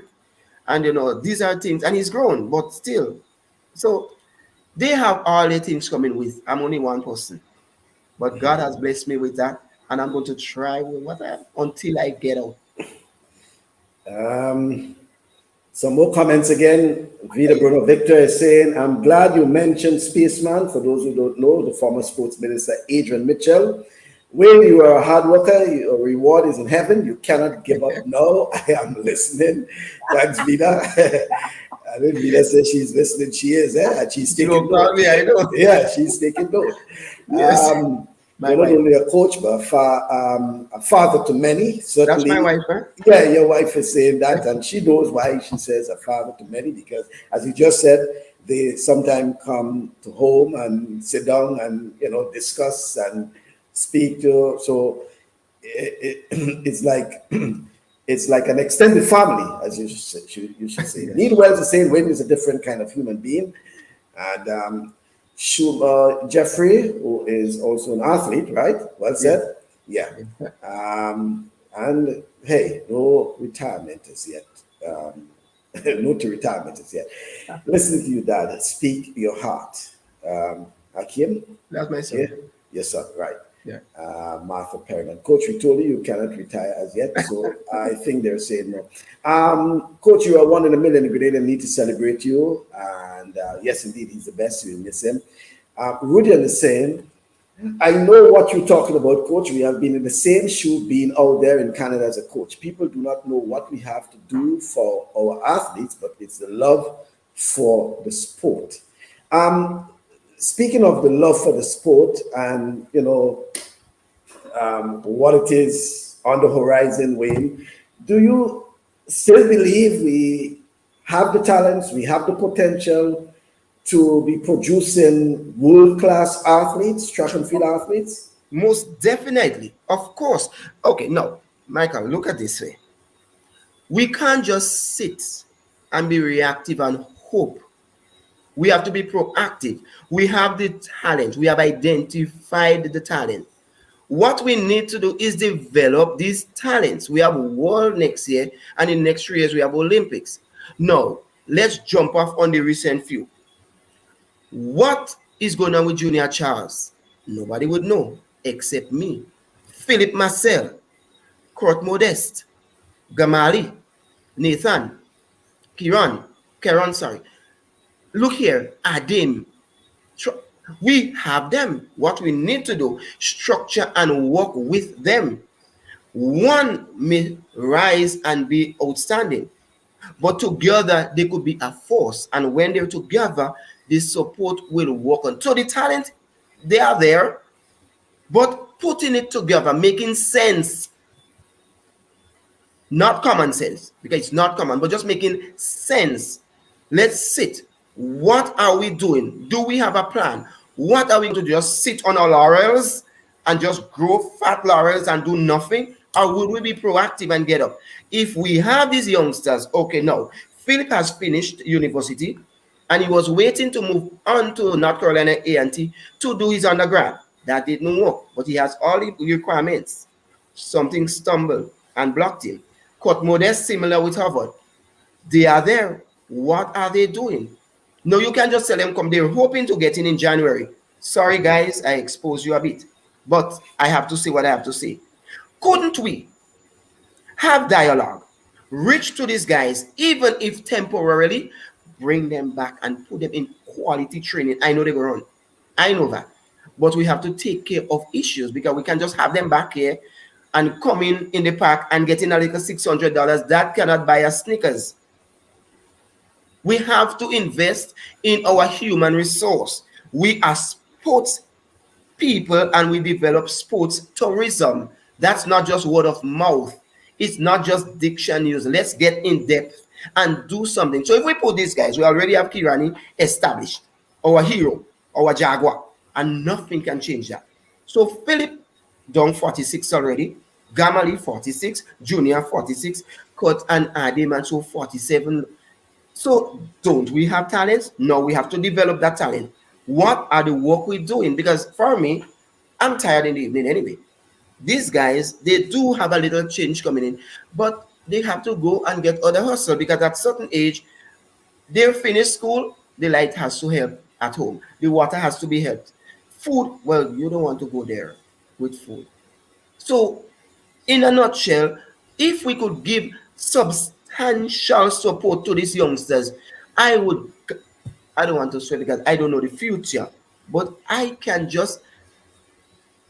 Speaker 2: And these are things, and he's grown, but still. So they have all the things coming with. I'm only one person, but God has blessed me with that, and I'm going to try with what I have until I get out.
Speaker 1: Some more comments again. Vida Bruno Victor is saying, I'm glad you mentioned Spaceman. For those who don't know, the former sports minister Adrian Mitchell. When you are a hard worker, your reward is in heaven. You cannot give up. No, I am listening. Thanks, Vida. I think Vida says she's listening. She is, and she's taking note.
Speaker 2: I know.
Speaker 1: Yeah, she's taking note.
Speaker 2: Yes.
Speaker 1: You're not only a coach, but a father to many. Certainly.
Speaker 2: That's my wife, huh?
Speaker 1: Yeah, your wife is saying that, and she knows why she says a father to many, because as you just said, they sometimes come to home and sit down and discuss and speak to. So it's like it's like an extended family, as you should say.
Speaker 2: Yes.
Speaker 1: Neil Wells is saying Wayne is a different kind of human being, and Jeffrey, who is also an athlete, right? Well said. Yeah. And hey, no retirement is yet. No to retirement is yet. Listen to you, Dad. Speak your heart. Hakim?
Speaker 2: That's my son.
Speaker 1: Yeah? Yes, sir. Right.
Speaker 2: Yeah.
Speaker 1: Martha Perriman. Coach, we told you cannot retire as yet, so I think they're saying no. Coach, you are one in a million. Grenadian need to celebrate you. And yes, indeed, he's the best. We miss him. Rudian is saying, I know what you're talking about, Coach. We have been in the same shoe being out there in Canada as a coach. People do not know what we have to do for our athletes, but it's the love for the sport. Speaking of the love for the sport and, what it is on the horizon, Wayne, do you still believe we have the talents, we have the potential to be producing world-class athletes, track and field athletes?
Speaker 2: Most definitely. Of course. Okay, now, Michael, look at this way. We can't just sit and be reactive and hope. We have to be proactive. We have the talent. We have identified the talent. What we need to do is develop these talents. We have World next year, and in the next 3 years, we have Olympics. Now, let's jump off on the recent few. What is going on with Junior Charles? Nobody would know except me. Philip Marcel, Kurt Modeste, Gamali, Nathan, Keron, sorry. Look here, Adim. We have them. What we need to do, structure and work with them. One may rise and be outstanding, but together they could be a force. And when they're together, the support will work on. So the talent, they are there, but putting it together, making sense. Not common sense, because it's not common, but just making sense. Let's sit. What are we doing? Do we have a plan? What are we going to just sit on our laurels and just grow fat laurels and do nothing? Or will we be proactive and get up? If we have these youngsters, okay, now, Philip has finished university and he was waiting to move on to North Carolina A&T to do his undergrad. That didn't work, but he has all the requirements. Something stumbled and blocked him. Kurt Modeste, similar with Harvard. They are there. What are they doing? No, you can't just tell them come. They're hoping to get in January. Sorry, guys, I exposed you a bit. But I have to say what I have to say. Couldn't we have dialogue, reach to these guys, even if temporarily, bring them back and put them in quality training? I know they go on. I know that. But we have to take care of issues, because we can just have them back here and come in the park and getting a little $600. That cannot buy us Snickers. We have to invest in our human resource. We are sports people and we develop sports tourism. That's not just word of mouth. It's not just diction news. Let's get in depth and do something. So if we put these guys, we already have Kirani established, our hero, our Jaguar, and nothing can change that. So Philip done 46 already, Gamali 46, Junior 46, Cut and Ademan so 47. So don't we have talents? No, we have to develop that talent. What are the work we're doing? Because for me, I'm tired in the evening anyway. These guys, they do have a little change coming in, but they have to go and get other hustle because at certain age, they're finished school, the light has to help at home. The water has to be helped. Food, well, you don't want to go there with food. So, in a nutshell, if we could give substantial support to these youngsters, I would, I don't want to swear because I don't know the future, but I can just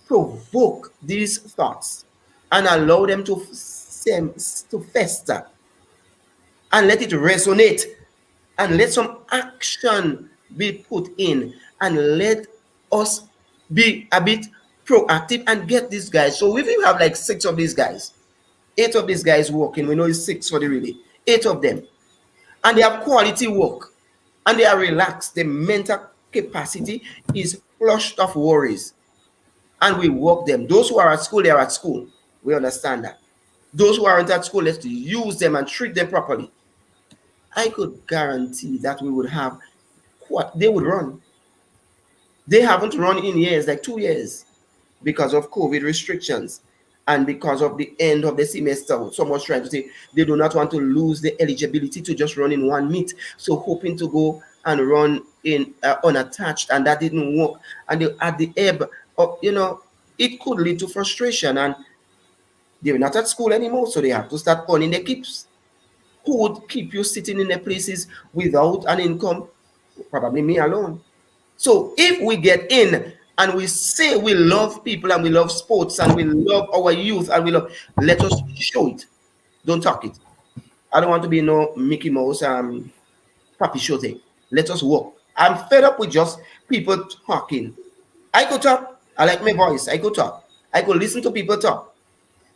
Speaker 2: provoke these thoughts and allow them to fester and let it resonate and let some action be put in and let us be a bit proactive and get these guys. So if you have like 6 of these guys, 8 of these guys working, we know it's 6 for the relay, 8 of them, and they have quality work and they are relaxed, the mental capacity is flushed of worries, and we work them. Those who are at school, they are at school. We understand that. Those who aren't at school, let's use them and treat them properly. I could guarantee that we would have what they would run. They haven't run in years, like 2 years, because of COVID restrictions and because of the end of the semester. Someone's trying to say they do not want to lose the eligibility to just run in one meet. So hoping to go and run in unattached, and that didn't work. And they, at the ebb, it could lead to frustration, and they're not at school anymore, so they have to start earning their keeps. Who would keep you sitting in the places without an income? Probably me alone. So if we get in and we say we love people and we love sports and we love our youth and let us show it. Don't talk it. I don't want to be no Mickey Mouse puppy show thing. Let us work. I'm fed up with just people talking. I could talk. I like my voice. I could talk. I could listen to people talk.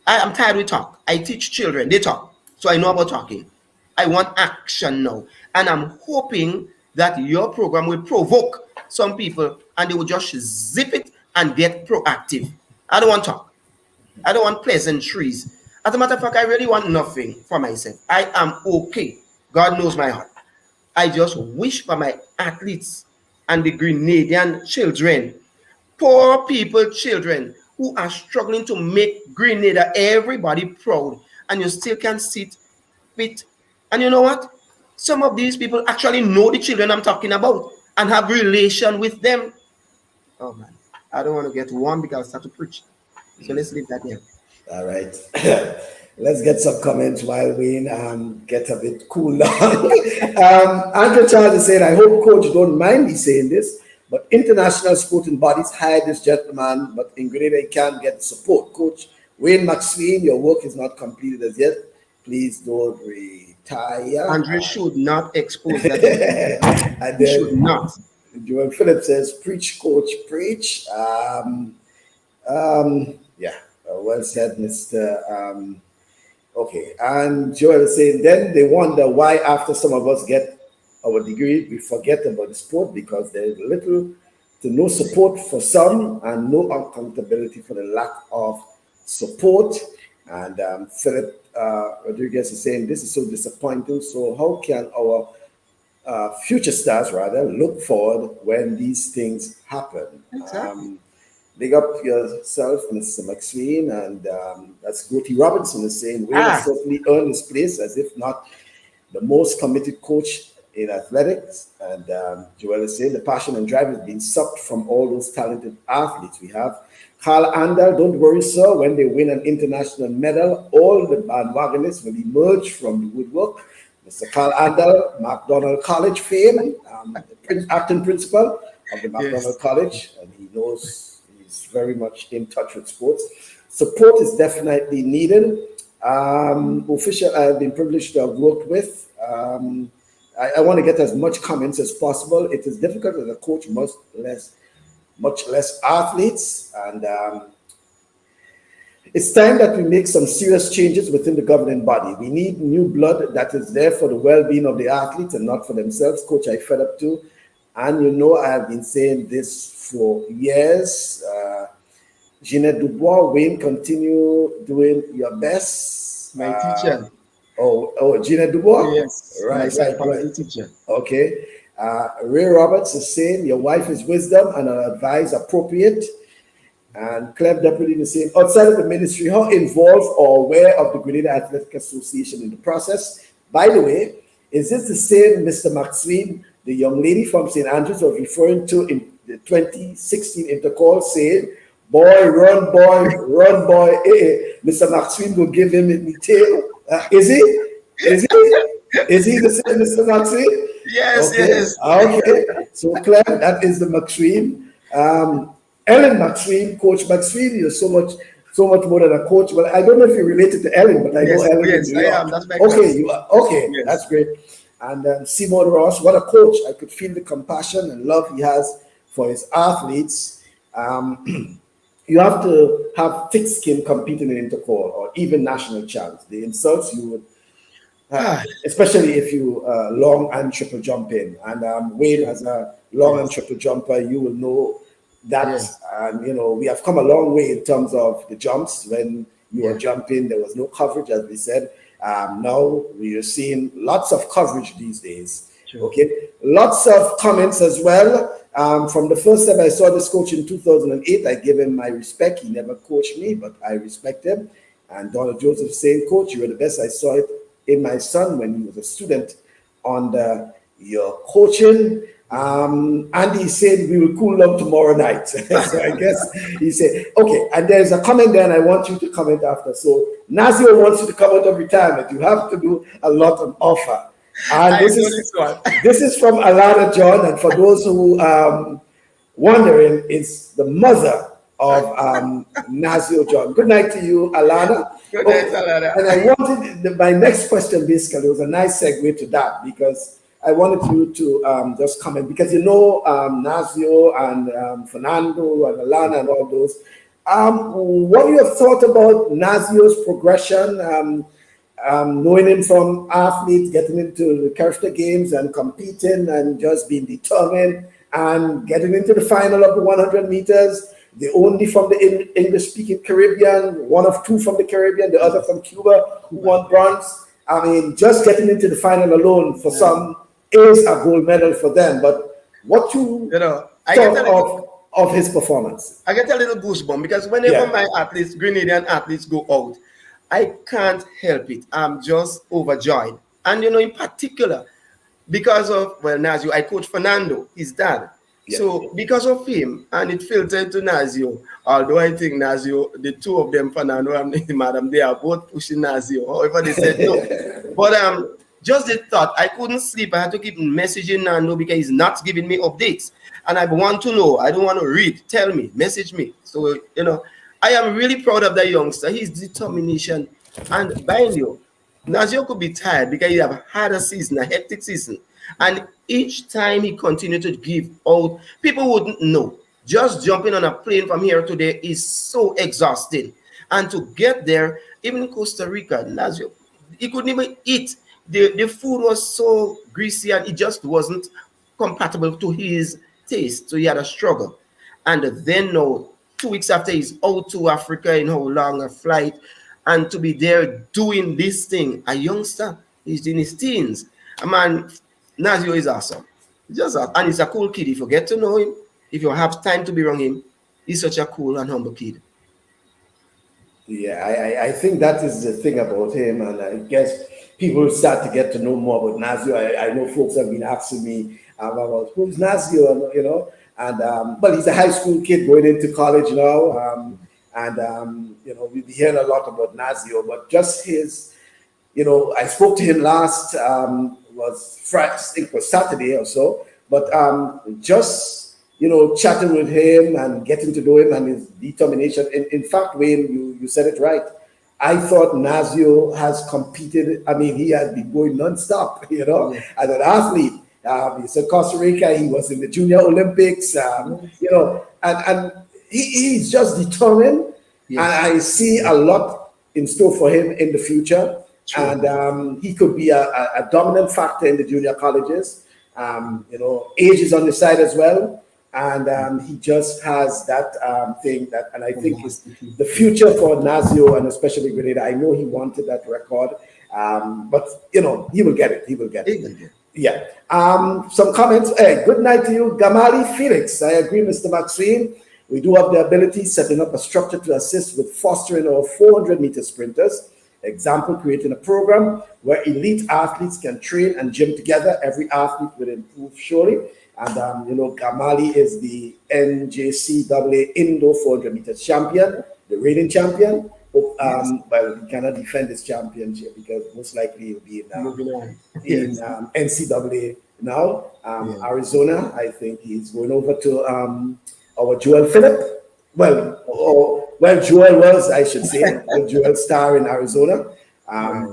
Speaker 2: I am tired with talk. I teach children. They talk. So I know about talking. I want action now. And I'm hoping that your program will provoke some people and they will just zip it and get proactive. I don't want talk. I don't want pleasantries. As a matter of fact, I really want nothing for myself. I am okay. God knows my heart. I just wish for my athletes and the Grenadian children, poor people children who are struggling to make Grenada everybody proud, and you still can sit fit. And you know what? Some of these people actually know the children I'm talking about and have relation with them. Oh man, I don't want to get warm because I'll start to preach. So let's leave that there.
Speaker 1: All right. Let's get some comments while Wayne get a bit cool down. Andrew Charles is saying, I hope coach don't mind me saying this, but international sporting bodies hire this gentleman, but in Grenada he can't get support. Coach Wayne McSween, your work is not completed as yet. Please don't retire.
Speaker 2: Andrew should not expose that.
Speaker 1: And
Speaker 2: he should not.
Speaker 1: Joel Phillips says, preach, coach, preach. Yeah, well said, Mr. Okay, and Joel is saying, then they wonder why after some of us get our degree, we forget about the sport because there is little to no support for some and no accountability for the lack of support. And Philip Rodriguez is saying, this is so disappointing. So how can our future stars rather look forward when these things happen?
Speaker 2: Exactly.
Speaker 1: Big up yourself, Mr. McSween, and that's Goatee Robinson is saying, Wayne has certainly earned his place as if not the most committed coach in athletics. And Joel is saying the passion and drive has been sucked from all those talented athletes we have. Carl Andal, don't worry, sir, when they win an international medal, all the bandwagonists will emerge from the woodwork. Mr. Carl Andal, McDonald College fame, acting principal of the McDonald College, and he knows he's very much in touch with sports. Support is definitely needed. Official I've been privileged to have worked with. I want to get as much comments as possible. It is difficult as a coach, much less much less athletes. And it's time that we make some serious changes within the governing body. We need new blood that is there for the well-being of the athletes and not for themselves. Coach, I fed up too. And you know, I have been saying this for years. Jeanette Dubois, Wayne, continue doing your best.
Speaker 2: My teacher.
Speaker 1: Jeanette Dubois?
Speaker 2: Yes,
Speaker 1: Right.
Speaker 2: Teacher.
Speaker 1: Okay. Ray Roberts is saying your wife is wisdom and her advice appropriate. And Clem Deputy is saying, outside of the ministry, how involved or aware of the Grenadian Athletic Association in the process? By the way, is this the same Mr. McSween, the young lady from St. Andrews, was referring to in the 2016 intercall, saying, boy, run, boy, Mr. McSween will give him in the tail. Is he the same Mr. McSween?
Speaker 2: Yes,
Speaker 1: okay.
Speaker 2: Yes.
Speaker 1: Okay, so Clem, that is the McSween. Ellen McSween, Coach McSween, you're so much more than a coach. Well, I don't know if you're related to Ellen, but I know Ellen.
Speaker 2: Yes, I am. That's my
Speaker 1: okay, you are. Okay,
Speaker 2: yes.
Speaker 1: That's great. And Simon Ross, what a coach. I could feel the compassion and love he has for his athletes. You have to have thick skin competing in intercore or even national champs. The insults you would, especially if you long and triple jump in. And Wayne, as a long and triple jumper, you will know that.
Speaker 2: Yes.
Speaker 1: You know, we have come a long way in terms of the jumps. When you were jumping, there was no coverage, as we said. Now we are seeing lots of coverage these days. Sure. Okay, lots of comments as well. From the first time I saw this coach in 2008, I gave him my respect. He never coached me, but I respect him. And Donald Joseph saying, Coach, you were the best. I saw it in my son when he was a student under your coaching. And he said, we will cool down tomorrow night. So I guess he said, okay. And there's a comment there, and I want you to comment after. So Nazio wants you to come out of retirement. You have to do a lot of offer. And this is from Alana John. And for those who wondering, it's the mother of Nazio John. Good night to you, Alana.
Speaker 2: Good night, Alana.
Speaker 1: And I wanted, my next question basically was a nice segue to that, because I wanted you to just comment, because you know Nazio and Fernando and Alana and all those. What do you have thought about Nazio's progression, knowing him from athlete, getting into the character games and competing and just being determined and getting into the final of the 100 meters, the only from the English-speaking Caribbean, one of two from the Caribbean, the other from Cuba, who won bronze. I mean, just getting into the final alone for some is a gold medal for them. But what you thought of his performance?
Speaker 2: I get a little goosebump, because whenever my athletes, Grenadian athletes, go out, I can't help it. I'm just overjoyed. And, you know, in particular, because of, well, Nazio, I coach Fernando, his dad. Yeah. So because of him, and it filtered to Nazio, although I think Nazio, the two of them, Fernando and Madam, they are both pushing Nazio. However, they said no. But just the thought, I couldn't sleep. I had to keep messaging Nando because he's not giving me updates. And I want to know. I don't want to read. Tell me. Message me. So, you know, I am really proud of that youngster. His determination. And mind you, Nazio could be tired because he have had a season, a hectic season. And each time he continued to give out, people wouldn't know. Just jumping on a plane from here today is so exhausting. And to get there, even in Costa Rica, Nazio, he couldn't even eat. The food was so greasy and it just wasn't compatible to his taste. So he had a struggle. And then now, 2 weeks after, he's out to Africa in how long a flight. And to be there doing this thing, a youngster, he's in his teens. A man, Nazio is awesome. Just awesome. And he's a cool kid. If you get to know him, if you have time to be around him, he's such a cool and humble kid.
Speaker 1: Yeah, I think that is the thing about him. And I guess people start to get to know more about Nazio. I know folks have been asking me about who's Nazio, and, you know, and but he's a high school kid going into college now. You know, we'll be hearing a lot about Nazio, but just his, you know, I spoke to him last, was Friday, I think it was Saturday or so, but just, you know, chatting with him and getting to know him and his determination. In fact, Wayne, you said it right. I thought Nazio has competed. I mean, he has been going nonstop, you know, as an athlete. He's in Costa Rica. He was in the Junior Olympics. You know, and he's just determined.
Speaker 2: Yes.
Speaker 1: And I see a lot in store for him in the future.
Speaker 2: True.
Speaker 1: And he could be a dominant factor in the junior colleges. You know, age is on the side as well. And he just has that thing that, and I think is the future for Nazio and especially Grenada. I know he wanted that record, but you know, he will get it. He will get it. Yeah. Some comments. Hey, good night to you, Gamali Felix. I agree, Mr. McSween. We do have the ability, setting up a structure to assist with fostering our 400-meter sprinters. Example, creating a program where elite athletes can train and gym together. Every athlete will improve surely. And, you know, Gamali is the NJCAA indoor 400-meter champion, the reigning champion. Well, he cannot defend his championship because most likely he'll be in NCAA now. Arizona, I think he's going over to our Joel Phillip. Well, Joel was, I should say, Joel Star in Arizona.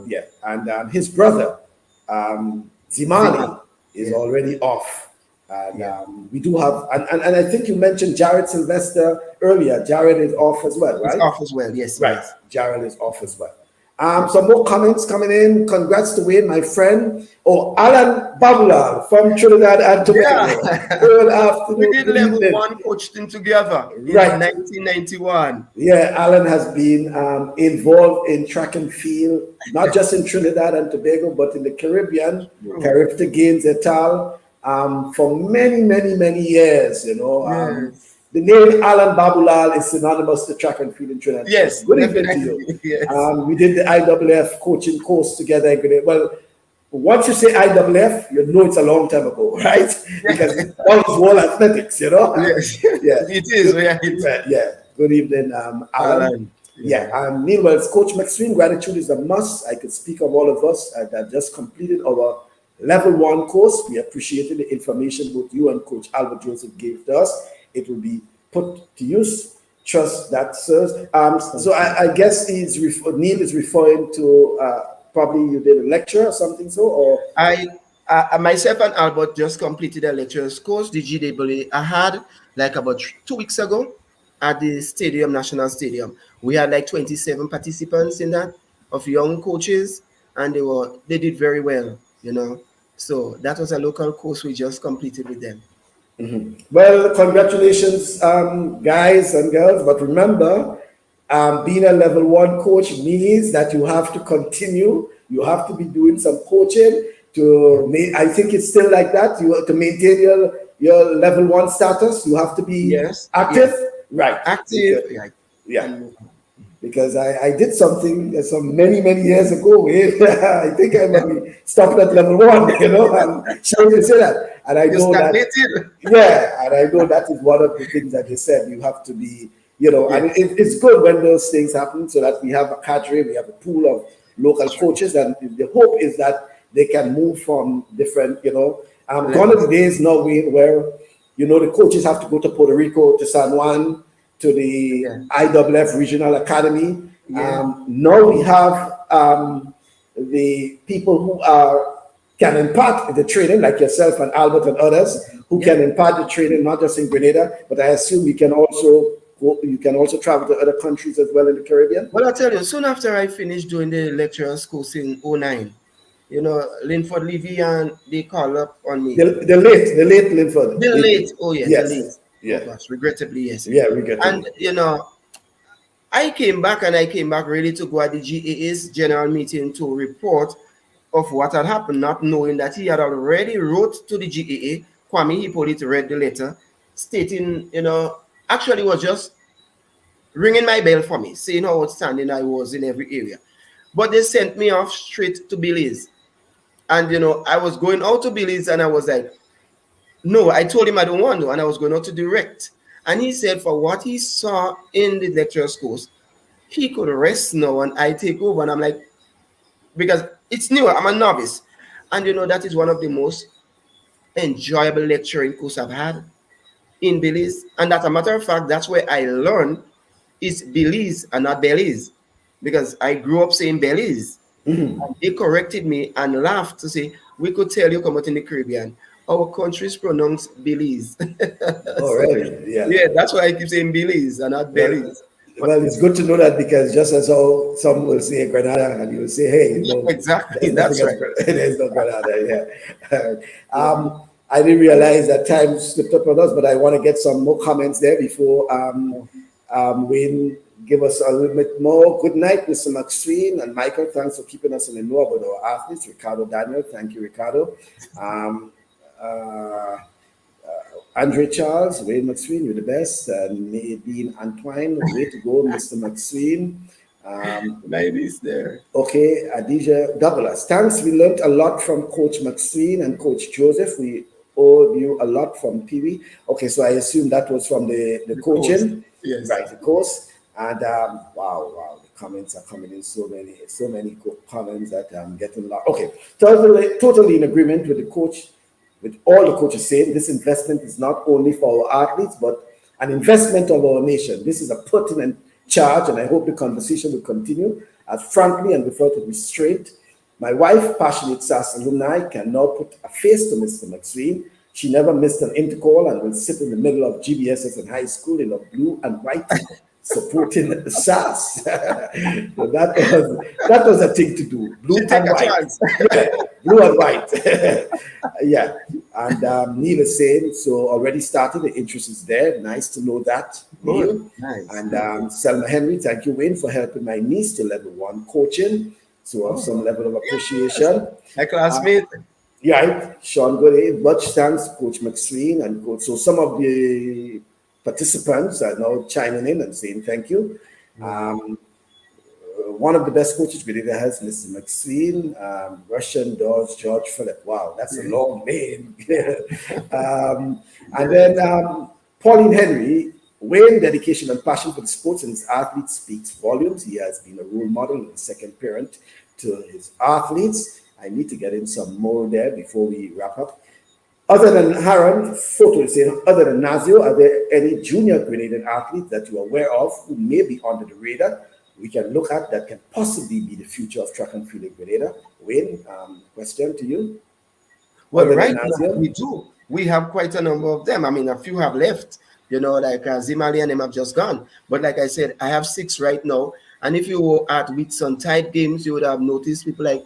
Speaker 1: Yeah, and his brother, Zimani, is already off. And we do have, and I think you mentioned Jared Sylvester earlier. Jared is off as well, right?
Speaker 2: He's off as well, yes.
Speaker 1: Right, yes. Jared is off as well. Some more comments coming in. Congrats to Wayne, my friend. Oh, Alan Babulal from Trinidad and Tobago.
Speaker 2: Yeah.
Speaker 1: Good afternoon.
Speaker 2: We did level one coaching together in 1991.
Speaker 1: Yeah, Alan has been involved in track and field, not just in Trinidad and Tobago, but in the Caribbean, Caribbean Games et al. For many years, you know. The name Alan Babulal is synonymous to track and field in Trinidad.
Speaker 2: Yes,
Speaker 1: good evening to you.
Speaker 2: Yes.
Speaker 1: We did the IWF coaching course together. Well, once you say IWF, you know it's a long time ago, right? Because that was World Athletics, you know.
Speaker 2: Yes,
Speaker 1: yeah,
Speaker 2: it is.
Speaker 1: Yeah. Good evening, Alan. And meanwhile, Coach McSween, gratitude is a must. I could speak of all of us that just completed our level 1 course. We appreciated the information both you and Coach Albert Joseph gave to us. It will be put to use. Trust that, sirs. So I guess Neil is referring to probably you did a lecture or something so, or
Speaker 2: I myself and Albert just completed a lecturer's course, the GWA. I had like about 2 weeks ago at the stadium, National Stadium. We had like 27 participants in that of young coaches, and they did very well, you know. So that was a local course we just completed with them.
Speaker 1: Well, congratulations, guys and girls. But remember, being a level 1 coach means that you have to continue. You have to be doing some coaching to I think it's still like that. You have to maintain your level 1 status. You have to be active.
Speaker 2: Yes.
Speaker 1: Right.
Speaker 2: Active.
Speaker 1: Yeah. Because I did something some many years ago. I think I might be stopped at level 1, you know. I'm sure you say that. And I know that. And I know that is one of the things that you said. You have to be, you know, and it's good when those things happen so that we have a cadre, we have a pool of local coaches, and the hope is that they can move from different, you know. Gone are the days now where, you know, the coaches have to go to Puerto Rico, to San Juan, to the IWF Regional Academy. Now we have the people who can impart the training, like yourself and Albert and others, who can impart the training not just in Grenada, but I assume you can also travel to other countries as well in the Caribbean.
Speaker 2: Well, I'll tell you, soon after I finished doing the lecturer's course in 2009, you know, Linford Levy and they called up on me.
Speaker 1: The late Linford.
Speaker 2: The late.
Speaker 1: Yeah.
Speaker 2: Oh, gosh, regrettably, yes.
Speaker 1: Yeah, regrettably.
Speaker 2: And, you know, I came back really to go at the GAA's general meeting to report of what had happened, not knowing that he had already wrote to the GAA. Kwame Hippolyte read the letter stating, you know, actually was just ringing my bell for me, saying how outstanding I was in every area. But they sent me off straight to Billy's. And, you know, I was going out to Billy's and I was like, no, I told him I don't want to, and I was going out to direct. And he said for what he saw in the lecturer's course, he could rest now and I take over. And I'm like, because it's new, I'm a novice. And, you know, that is one of the most enjoyable lecturing course I've had in Belize. And as a matter of fact, that's where I learned is Belize and not Belize. Because I grew up saying Belize. And they corrected me and laughed to say, we could tell you come out in the Caribbean, our country is pronounced Belize.
Speaker 1: Oh,
Speaker 2: So,
Speaker 1: really? Yeah.
Speaker 2: yeah, that's why I keep saying Belize and not
Speaker 1: Well,
Speaker 2: Belize. But
Speaker 1: well, it's good to know that because just as how some will say Grenada and you will say, hey,
Speaker 2: yeah,
Speaker 1: no,
Speaker 2: exactly,
Speaker 1: there's nothing
Speaker 2: that's
Speaker 1: else.
Speaker 2: right.
Speaker 1: There's no Grenada. Yeah.
Speaker 2: Yeah.
Speaker 1: I didn't realize that time slipped up on us, but I want to get some more comments there before Wayne give us a little bit more. Good night, Mr. McSween and Michael. Thanks for keeping us in the know about our athletes. Ricardo Daniel, thank you, Ricardo. Um, uh, Andre Charles, Wayne McSween, you're the best. Nadine Antoine, way to go, Mr. McSween. Um,
Speaker 2: Ladies there.
Speaker 1: okay, Adija Douglas. Thanks. We learned a lot from Coach McSween and Coach Joseph. We owe you a lot from Pee Wee. Okay, so I assume that was from the
Speaker 2: The coast.
Speaker 1: coaching,
Speaker 2: Yes.
Speaker 1: right? The course. And wow, the comments are coming in so many comments that I'm getting lost. Okay, totally in agreement with the coach, with all the coaches saying this investment is not only for our athletes, but an investment of our nation. This is a pertinent charge, and I hope the conversation will continue as frankly and without restraint. My wife, passionate SAS alumni, can now put a face to Mr. McSween. She never missed an intercall and will sit in the middle of GBSS in high school in a blue and white supporting SAS. So that was a thing to do. Blue
Speaker 2: She take
Speaker 1: and
Speaker 2: a
Speaker 1: white.
Speaker 2: chance.
Speaker 1: Yeah, blue and white. Yeah. And Neil is saying, so already started, the interest is there. Nice to know that,
Speaker 2: Good.
Speaker 1: Neil.
Speaker 2: Nice.
Speaker 1: And Selma Henry, thank you, Wayne, for helping my niece to level 1 coaching. So of some level of appreciation.
Speaker 2: My classmate.
Speaker 1: Yeah, Sean Goody, much thanks, Coach McSween and Coach. So some of the participants are now chiming in and saying thank you. One of the best coaches Grenada has, Mr. McSween, Russian Dodge, George Phillip. Wow, that's a long name. And then Pauline Henry, Wayne, dedication and passion for the sports and his athletes speaks volumes. He has been a role model and a second parent to his athletes. I need to get in some more there before we wrap up. Other than Haran, photo is saying, other than Nazio, are there any junior Grenadian athletes that you are aware of who may be under the radar we can look at that can possibly be the future of track and field in Grenada? Wayne, question to you.
Speaker 2: Well,
Speaker 1: Other than
Speaker 2: right now
Speaker 1: Nazio?
Speaker 2: we do. We have quite a number of them. I mean, a few have left. You know, like Zimali and them have just gone. But like I said, I have 6 right now. And if you were at Whitsun Tide games, you would have noticed people like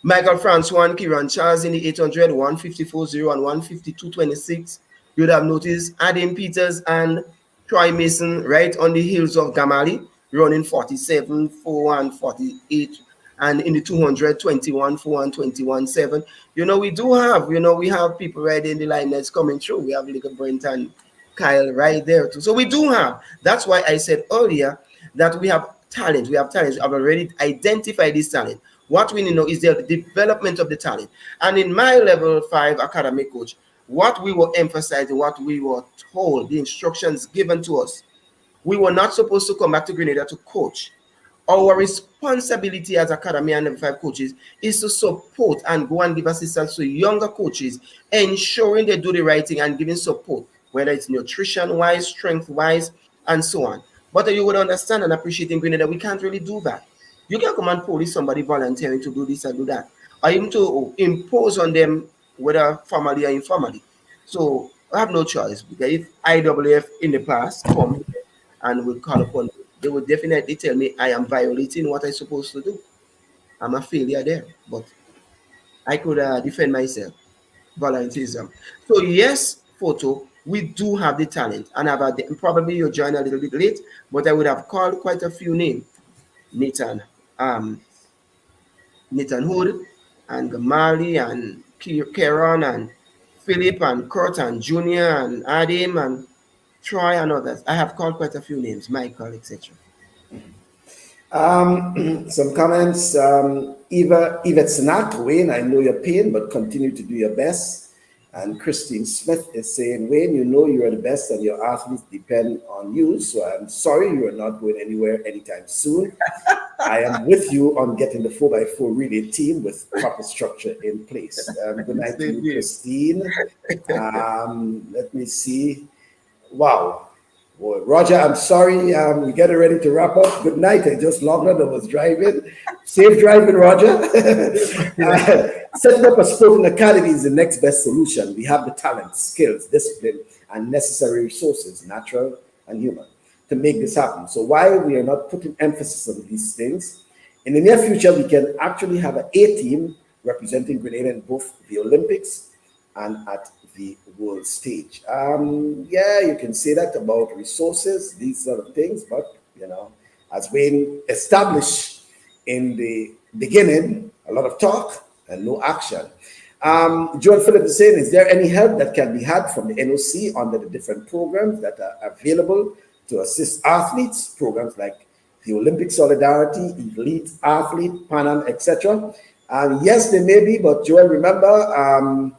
Speaker 2: Michael Francois, Kieran Charles in the 800, 154.0 and 152.26. You would have noticed Adam Peters and Troy Mason right on the heels of Gamali, running 47, 4 and 48. And in the 200, 21, 4 and 21, 7. You know, we have people right in the line that's coming through. We have Little Brent and Kyle right there too. So we do have. That's why I said earlier that we have talent. We have talent. I've already identified this talent. What we need to know is the development of the talent. And in my level 5 academic coach, what we were emphasizing, what we were told, the instructions given to us, we were not supposed to come back to Grenada to coach. Our responsibility as Academy and level 5 coaches is to support and go and give assistance to younger coaches, ensuring they do the right thing and giving support, whether it's nutrition-wise, strength-wise, and so on. But you would understand and appreciate in Grenada, we can't really do that. You can come and police somebody volunteering to do this and do that, or even to impose on them, whether formally or informally. So I have no choice, because if IWF in the past come and would call upon me, they would definitely tell me I am violating what I'm supposed to do. I'm a failure there, but I could defend myself. Volunteerism. So yes, photo, we do have the talent, and probably you joined a little bit late, but I would have called quite a few names. Nathan, um, Nathan Hood, and Gamali, and Kieran, and Philip, and Kurt, and Junior, and Adam, and Troy, and others. I have called quite a few names, Michael, etc.
Speaker 1: Some comments. Yvette Snack, Wayne, I know your pain, but continue to do your best. And Christine Smith is saying, Wayne, you know you are the best and your athletes depend on you. So I'm sorry you are not going anywhere anytime soon. I am with you on getting the 4x4 relay team with proper structure in place. Good night to you, Christine. Let me see. Wow. Boy, Roger, I'm sorry. We're getting ready to wrap up. Good night. I just logged on. I was driving. Safe driving, Roger. Setting up a sporting academy is the next best solution. We have the talent, skills, discipline, and necessary resources, natural and human, to make this happen. So while we are not putting emphasis on these things, in the near future, we can actually have an A team representing Grenada in both the Olympics and at the world stage. Yeah, you can say that about resources, these sort of things, but as Wayne established in the beginning, a lot of talk and no action. Joel Philip is saying, is there any help that can be had from the NOC under the different programs that are available to assist athletes, programs like the Olympic Solidarity, Elite Athlete, Pan Am, etc.? Yes, there may be, but Joel, remember,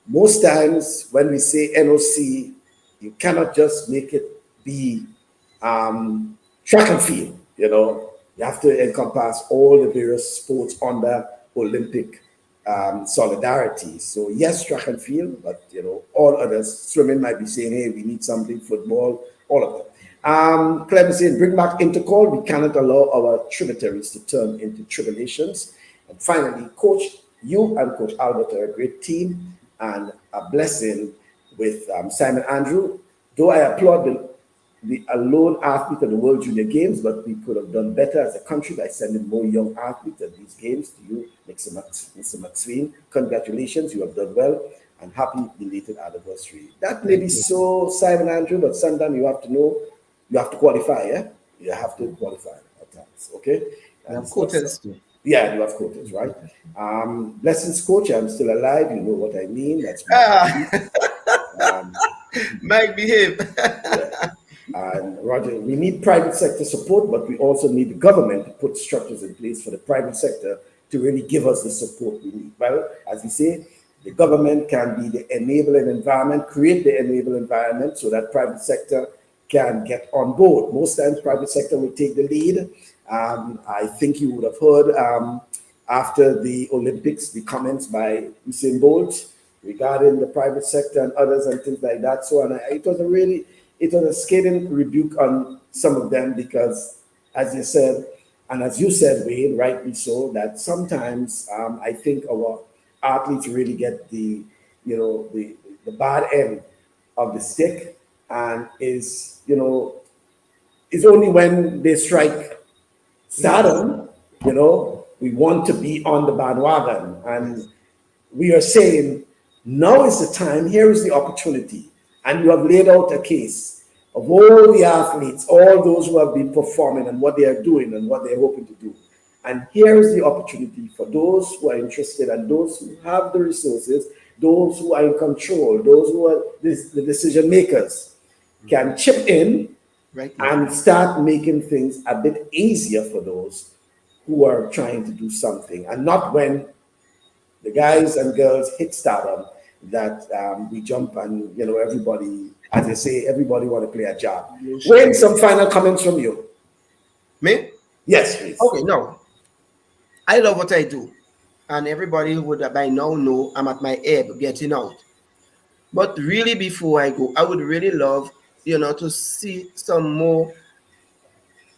Speaker 1: most times when we say NOC, you cannot just make it be track and field. You have to encompass all the various sports under Olympic solidarity. So yes, track and field, but all others, swimming might be saying, hey, we need something, football, all of them. Clem is saying, bring back intercall. We cannot allow our tributaries to turn into tribulations. And finally, Coach, you and Coach Albert are a great team and a blessing with Simon Andrew. Though I applaud the alone athlete at the World Junior Games, but we could have done better as a country by sending more young athletes at these games. To you, Mr. McSween, congratulations, you have done well, and happy belated anniversary. That may be so, Simon Andrew, but sometimes you have to know, you have to qualify, yeah? You have to qualify at times, okay?
Speaker 2: And quotas too.
Speaker 1: Yeah, you have quotas, right? Blessings, Coach, I'm still alive, you know what I mean. That's
Speaker 2: Mike, behave.
Speaker 1: Yeah. And Roger, we need private sector support, but we also need the government to put structures in place for the private sector to really give us the support we need. Well, as we say, the government can be the enabling environment, create the enabling environment so that private sector can get on board. Most times, private sector will take the lead. I think you would have heard after the Olympics, the comments by Usain Bolt regarding the private sector and others and things like that. So, and it was a scathing rebuke on some of them because, as you said, and as you said, Wayne, rightly so, that sometimes I think our athletes really get the bad end of the stick, and is only when they strike stardom, we want to be on the bandwagon, and we are saying now is the time, here is the opportunity. And you have laid out a case of all the athletes, all those who have been performing and what they are doing and what they're hoping to do. And here is the opportunity for those who are interested and those who have the resources, those who are in control, those who are the decision makers can chip in and start making things a bit easier for those who are trying to do something. And not when the guys and girls hit stardom that we jump and everybody, as they say, everybody want to play a job. Wayne, some final comments from you.
Speaker 2: Me?
Speaker 1: Yes, please.
Speaker 2: Okay, no. I love what I do, and everybody would by now know I'm at my ebb getting out. But really, before I go, I would really love to see some more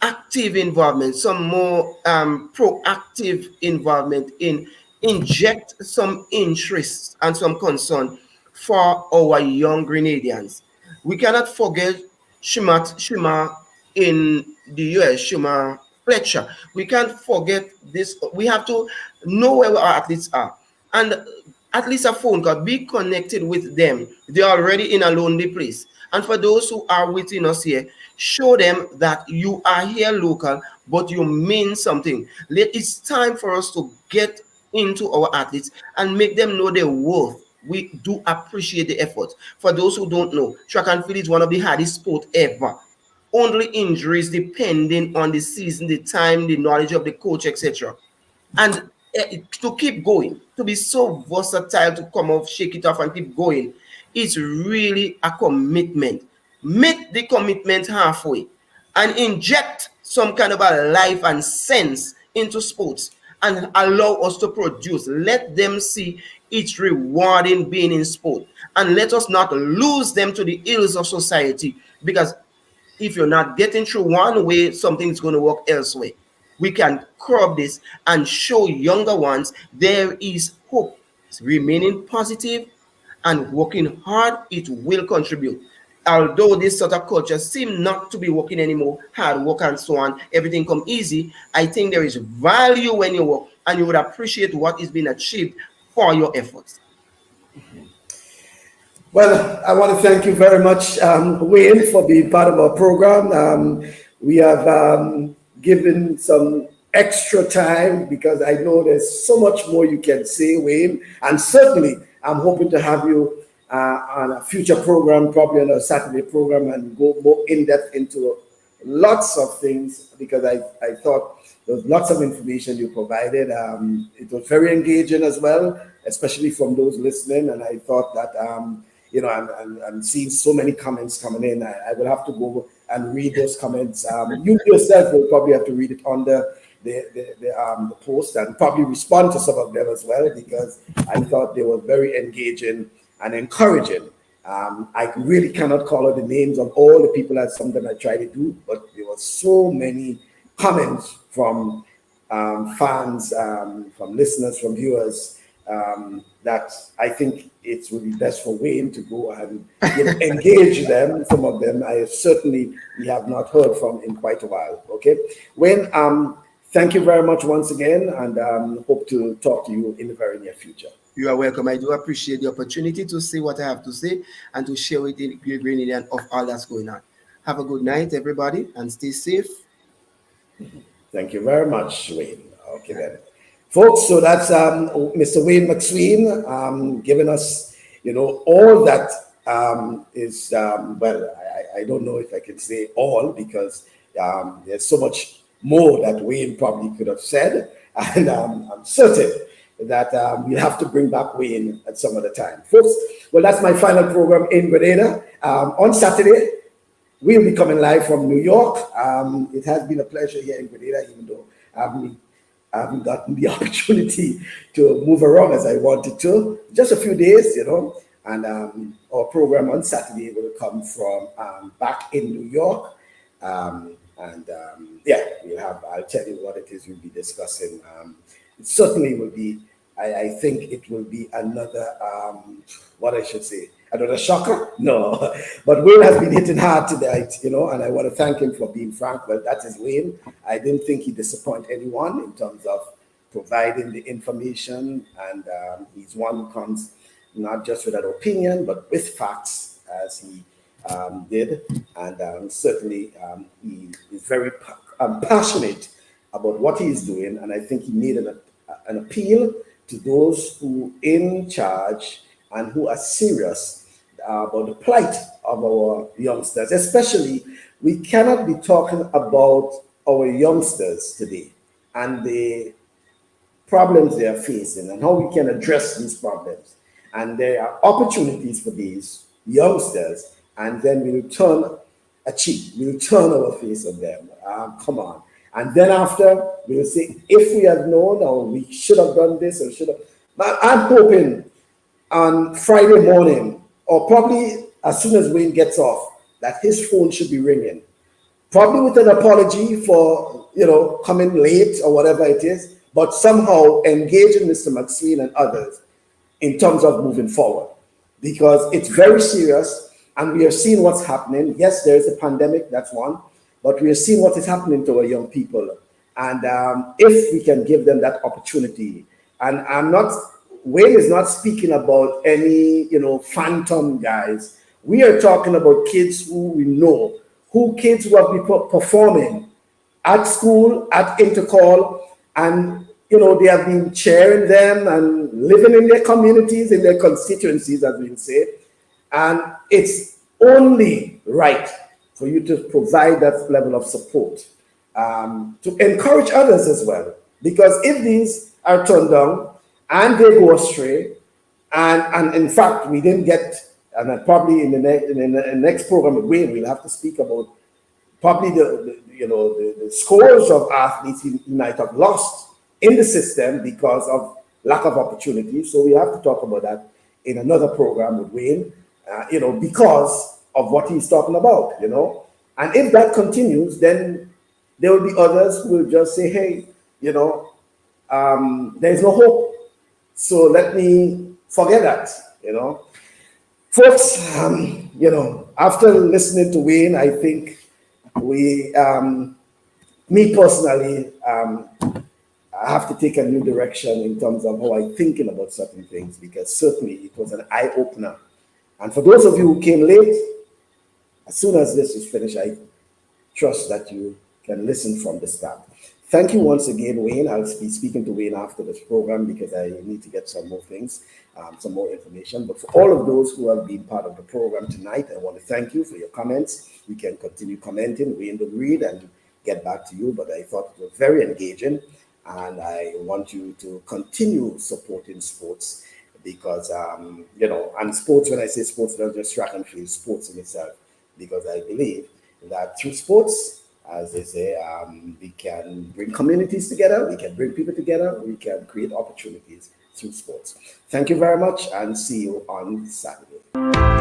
Speaker 2: active involvement, some more proactive involvement in inject some interest and some concern for our young Grenadians. We cannot forget Shima in the US, Shima Fletcher. We can't forget this. We have to know where our athletes are. And at least a phone call, be connected with them. They're already in a lonely place. And for those who are within us here, show them that you are here local, but you mean something. It's time for us to get into our athletes and make them know their worth. We do appreciate the effort. For those who don't know, track and field is one of the hardest sports ever. Only injuries depending on the season, the time, the knowledge of the coach, etc. And to keep going, to be so versatile, to come off, shake it off, and keep going, it's really a commitment. Make the commitment halfway and inject some kind of a life and sense into sports and allow us to produce. Let them see it's rewarding being in sport, and let us not lose them to the ills of society, because if you're not getting through one way, something's going to work elsewhere. we can curb this and show younger ones there is hope. Remaining positive and working hard, it will contribute. Although this sort of culture seem not to be working anymore, hard work and so on, everything come easy, I think there is value when you work and you would appreciate what is being achieved for your efforts.
Speaker 1: Well, I want to thank you very much, Wayne, for being part of our program. We have given some extra time because I know there's so much more you can say, Wayne, and certainly I'm hoping to have you on a future program, probably on a Saturday program, and go more in depth into lots of things because I thought there was lots of information you provided. It was very engaging as well, especially from those listening. And I thought that, I'm seeing so many comments coming in. I will have to go and read those comments. You yourself will probably have to read it under the post and probably respond to some of them as well because I thought they were very engaging and encouraging. I really cannot call out the names of all the people. That's something I try to do, but there were so many comments from fans, from listeners, from viewers, that I think it would be best for Wayne to go and engage them. Some of them we have not heard from in quite a while. Okay, Wayne, thank you very much once again, and hope to talk to you in the very near future.
Speaker 2: You are welcome. I do appreciate the opportunity to say what I have to say and to share with the Grenadian of all that's going on. Have a good night, everybody, and stay safe.
Speaker 1: Thank you very much, Wayne. Okay, then. Folks, so that's Mr. Wayne McSween giving us, all that is, well, I don't know if I can say all because there's so much more that Wayne probably could have said. And I'm certain that we'll have to bring back Wayne at some other time. Folks, well, that's my final program in Grenada. On Saturday, we'll be coming live from New York. It has been a pleasure here in Grenada, even though I haven't gotten the opportunity to move around as I wanted to. Just a few days, and our program on Saturday will come from back in New York. I'll tell you what it is we'll be discussing. It certainly will be, I think it will be another, another shocker? No, but Wayne has been hitting hard tonight, and I want to thank him for being frank. Well, that is Wayne. I didn't think he'd disappoint anyone in terms of providing the information, and he's one who comes not just with an opinion, but with facts, as he did, and certainly he is very passionate about what he's doing, and I think he made an appeal to those who in charge and who are serious about the plight of our youngsters. Especially, we cannot be talking about our youngsters today and the problems they are facing and how we can address these problems. And there are opportunities for these youngsters, and then we'll turn a cheek, we'll turn our face on them. Come on. And then after, we'll say, if we had known, or we should have done this, or should have. But I'm hoping on Friday morning, or probably as soon as Wayne gets off, that his phone should be ringing. Probably with an apology for, coming late or whatever it is, but somehow engaging Mr. McSween and others in terms of moving forward. Because it's very serious, and we are seeing what's happening. Yes, there is a pandemic, that's one. But we are seeing what is happening to our young people. And if we can give them that opportunity, and Wayne is not speaking about any, phantom guys. We are talking about kids who we know, kids who have been performing at school, at intercall, and, they have been cheering them and living in their communities, in their constituencies, as we say. And it's only right for you to provide that level of support, to encourage others as well. Because if these are turned down and they go astray, and in fact, we didn't get, and probably in the next program with Wayne, we'll have to speak about probably the scores of athletes he might have lost in the system because of lack of opportunity. So we have to talk about that in another program with Wayne, because of what he's talking about, And if that continues, then There will be others who will just say, hey, there's no hope. So let me forget that, Folks, after listening to Wayne, I think me personally, I have to take a new direction in terms of how I'm thinking about certain things, because certainly it was an eye opener. And for those of you who came late, as soon as this is finished, I trust that you can listen from the start. Thank you once again, Wayne. I'll be speaking to Wayne after this program because I need to get some more things, some more information. But for all of those who have been part of the program tonight, I want to thank you for your comments. You can continue commenting. Wayne will read and get back to you, but I thought it was very engaging. And I want you to continue supporting sports because, and sports, when I say sports, not just track and field, sports in itself, because I believe that through sports, as they say, we can bring communities together, we can bring people together, we can create opportunities through sports. Thank you very much and see you on Saturday.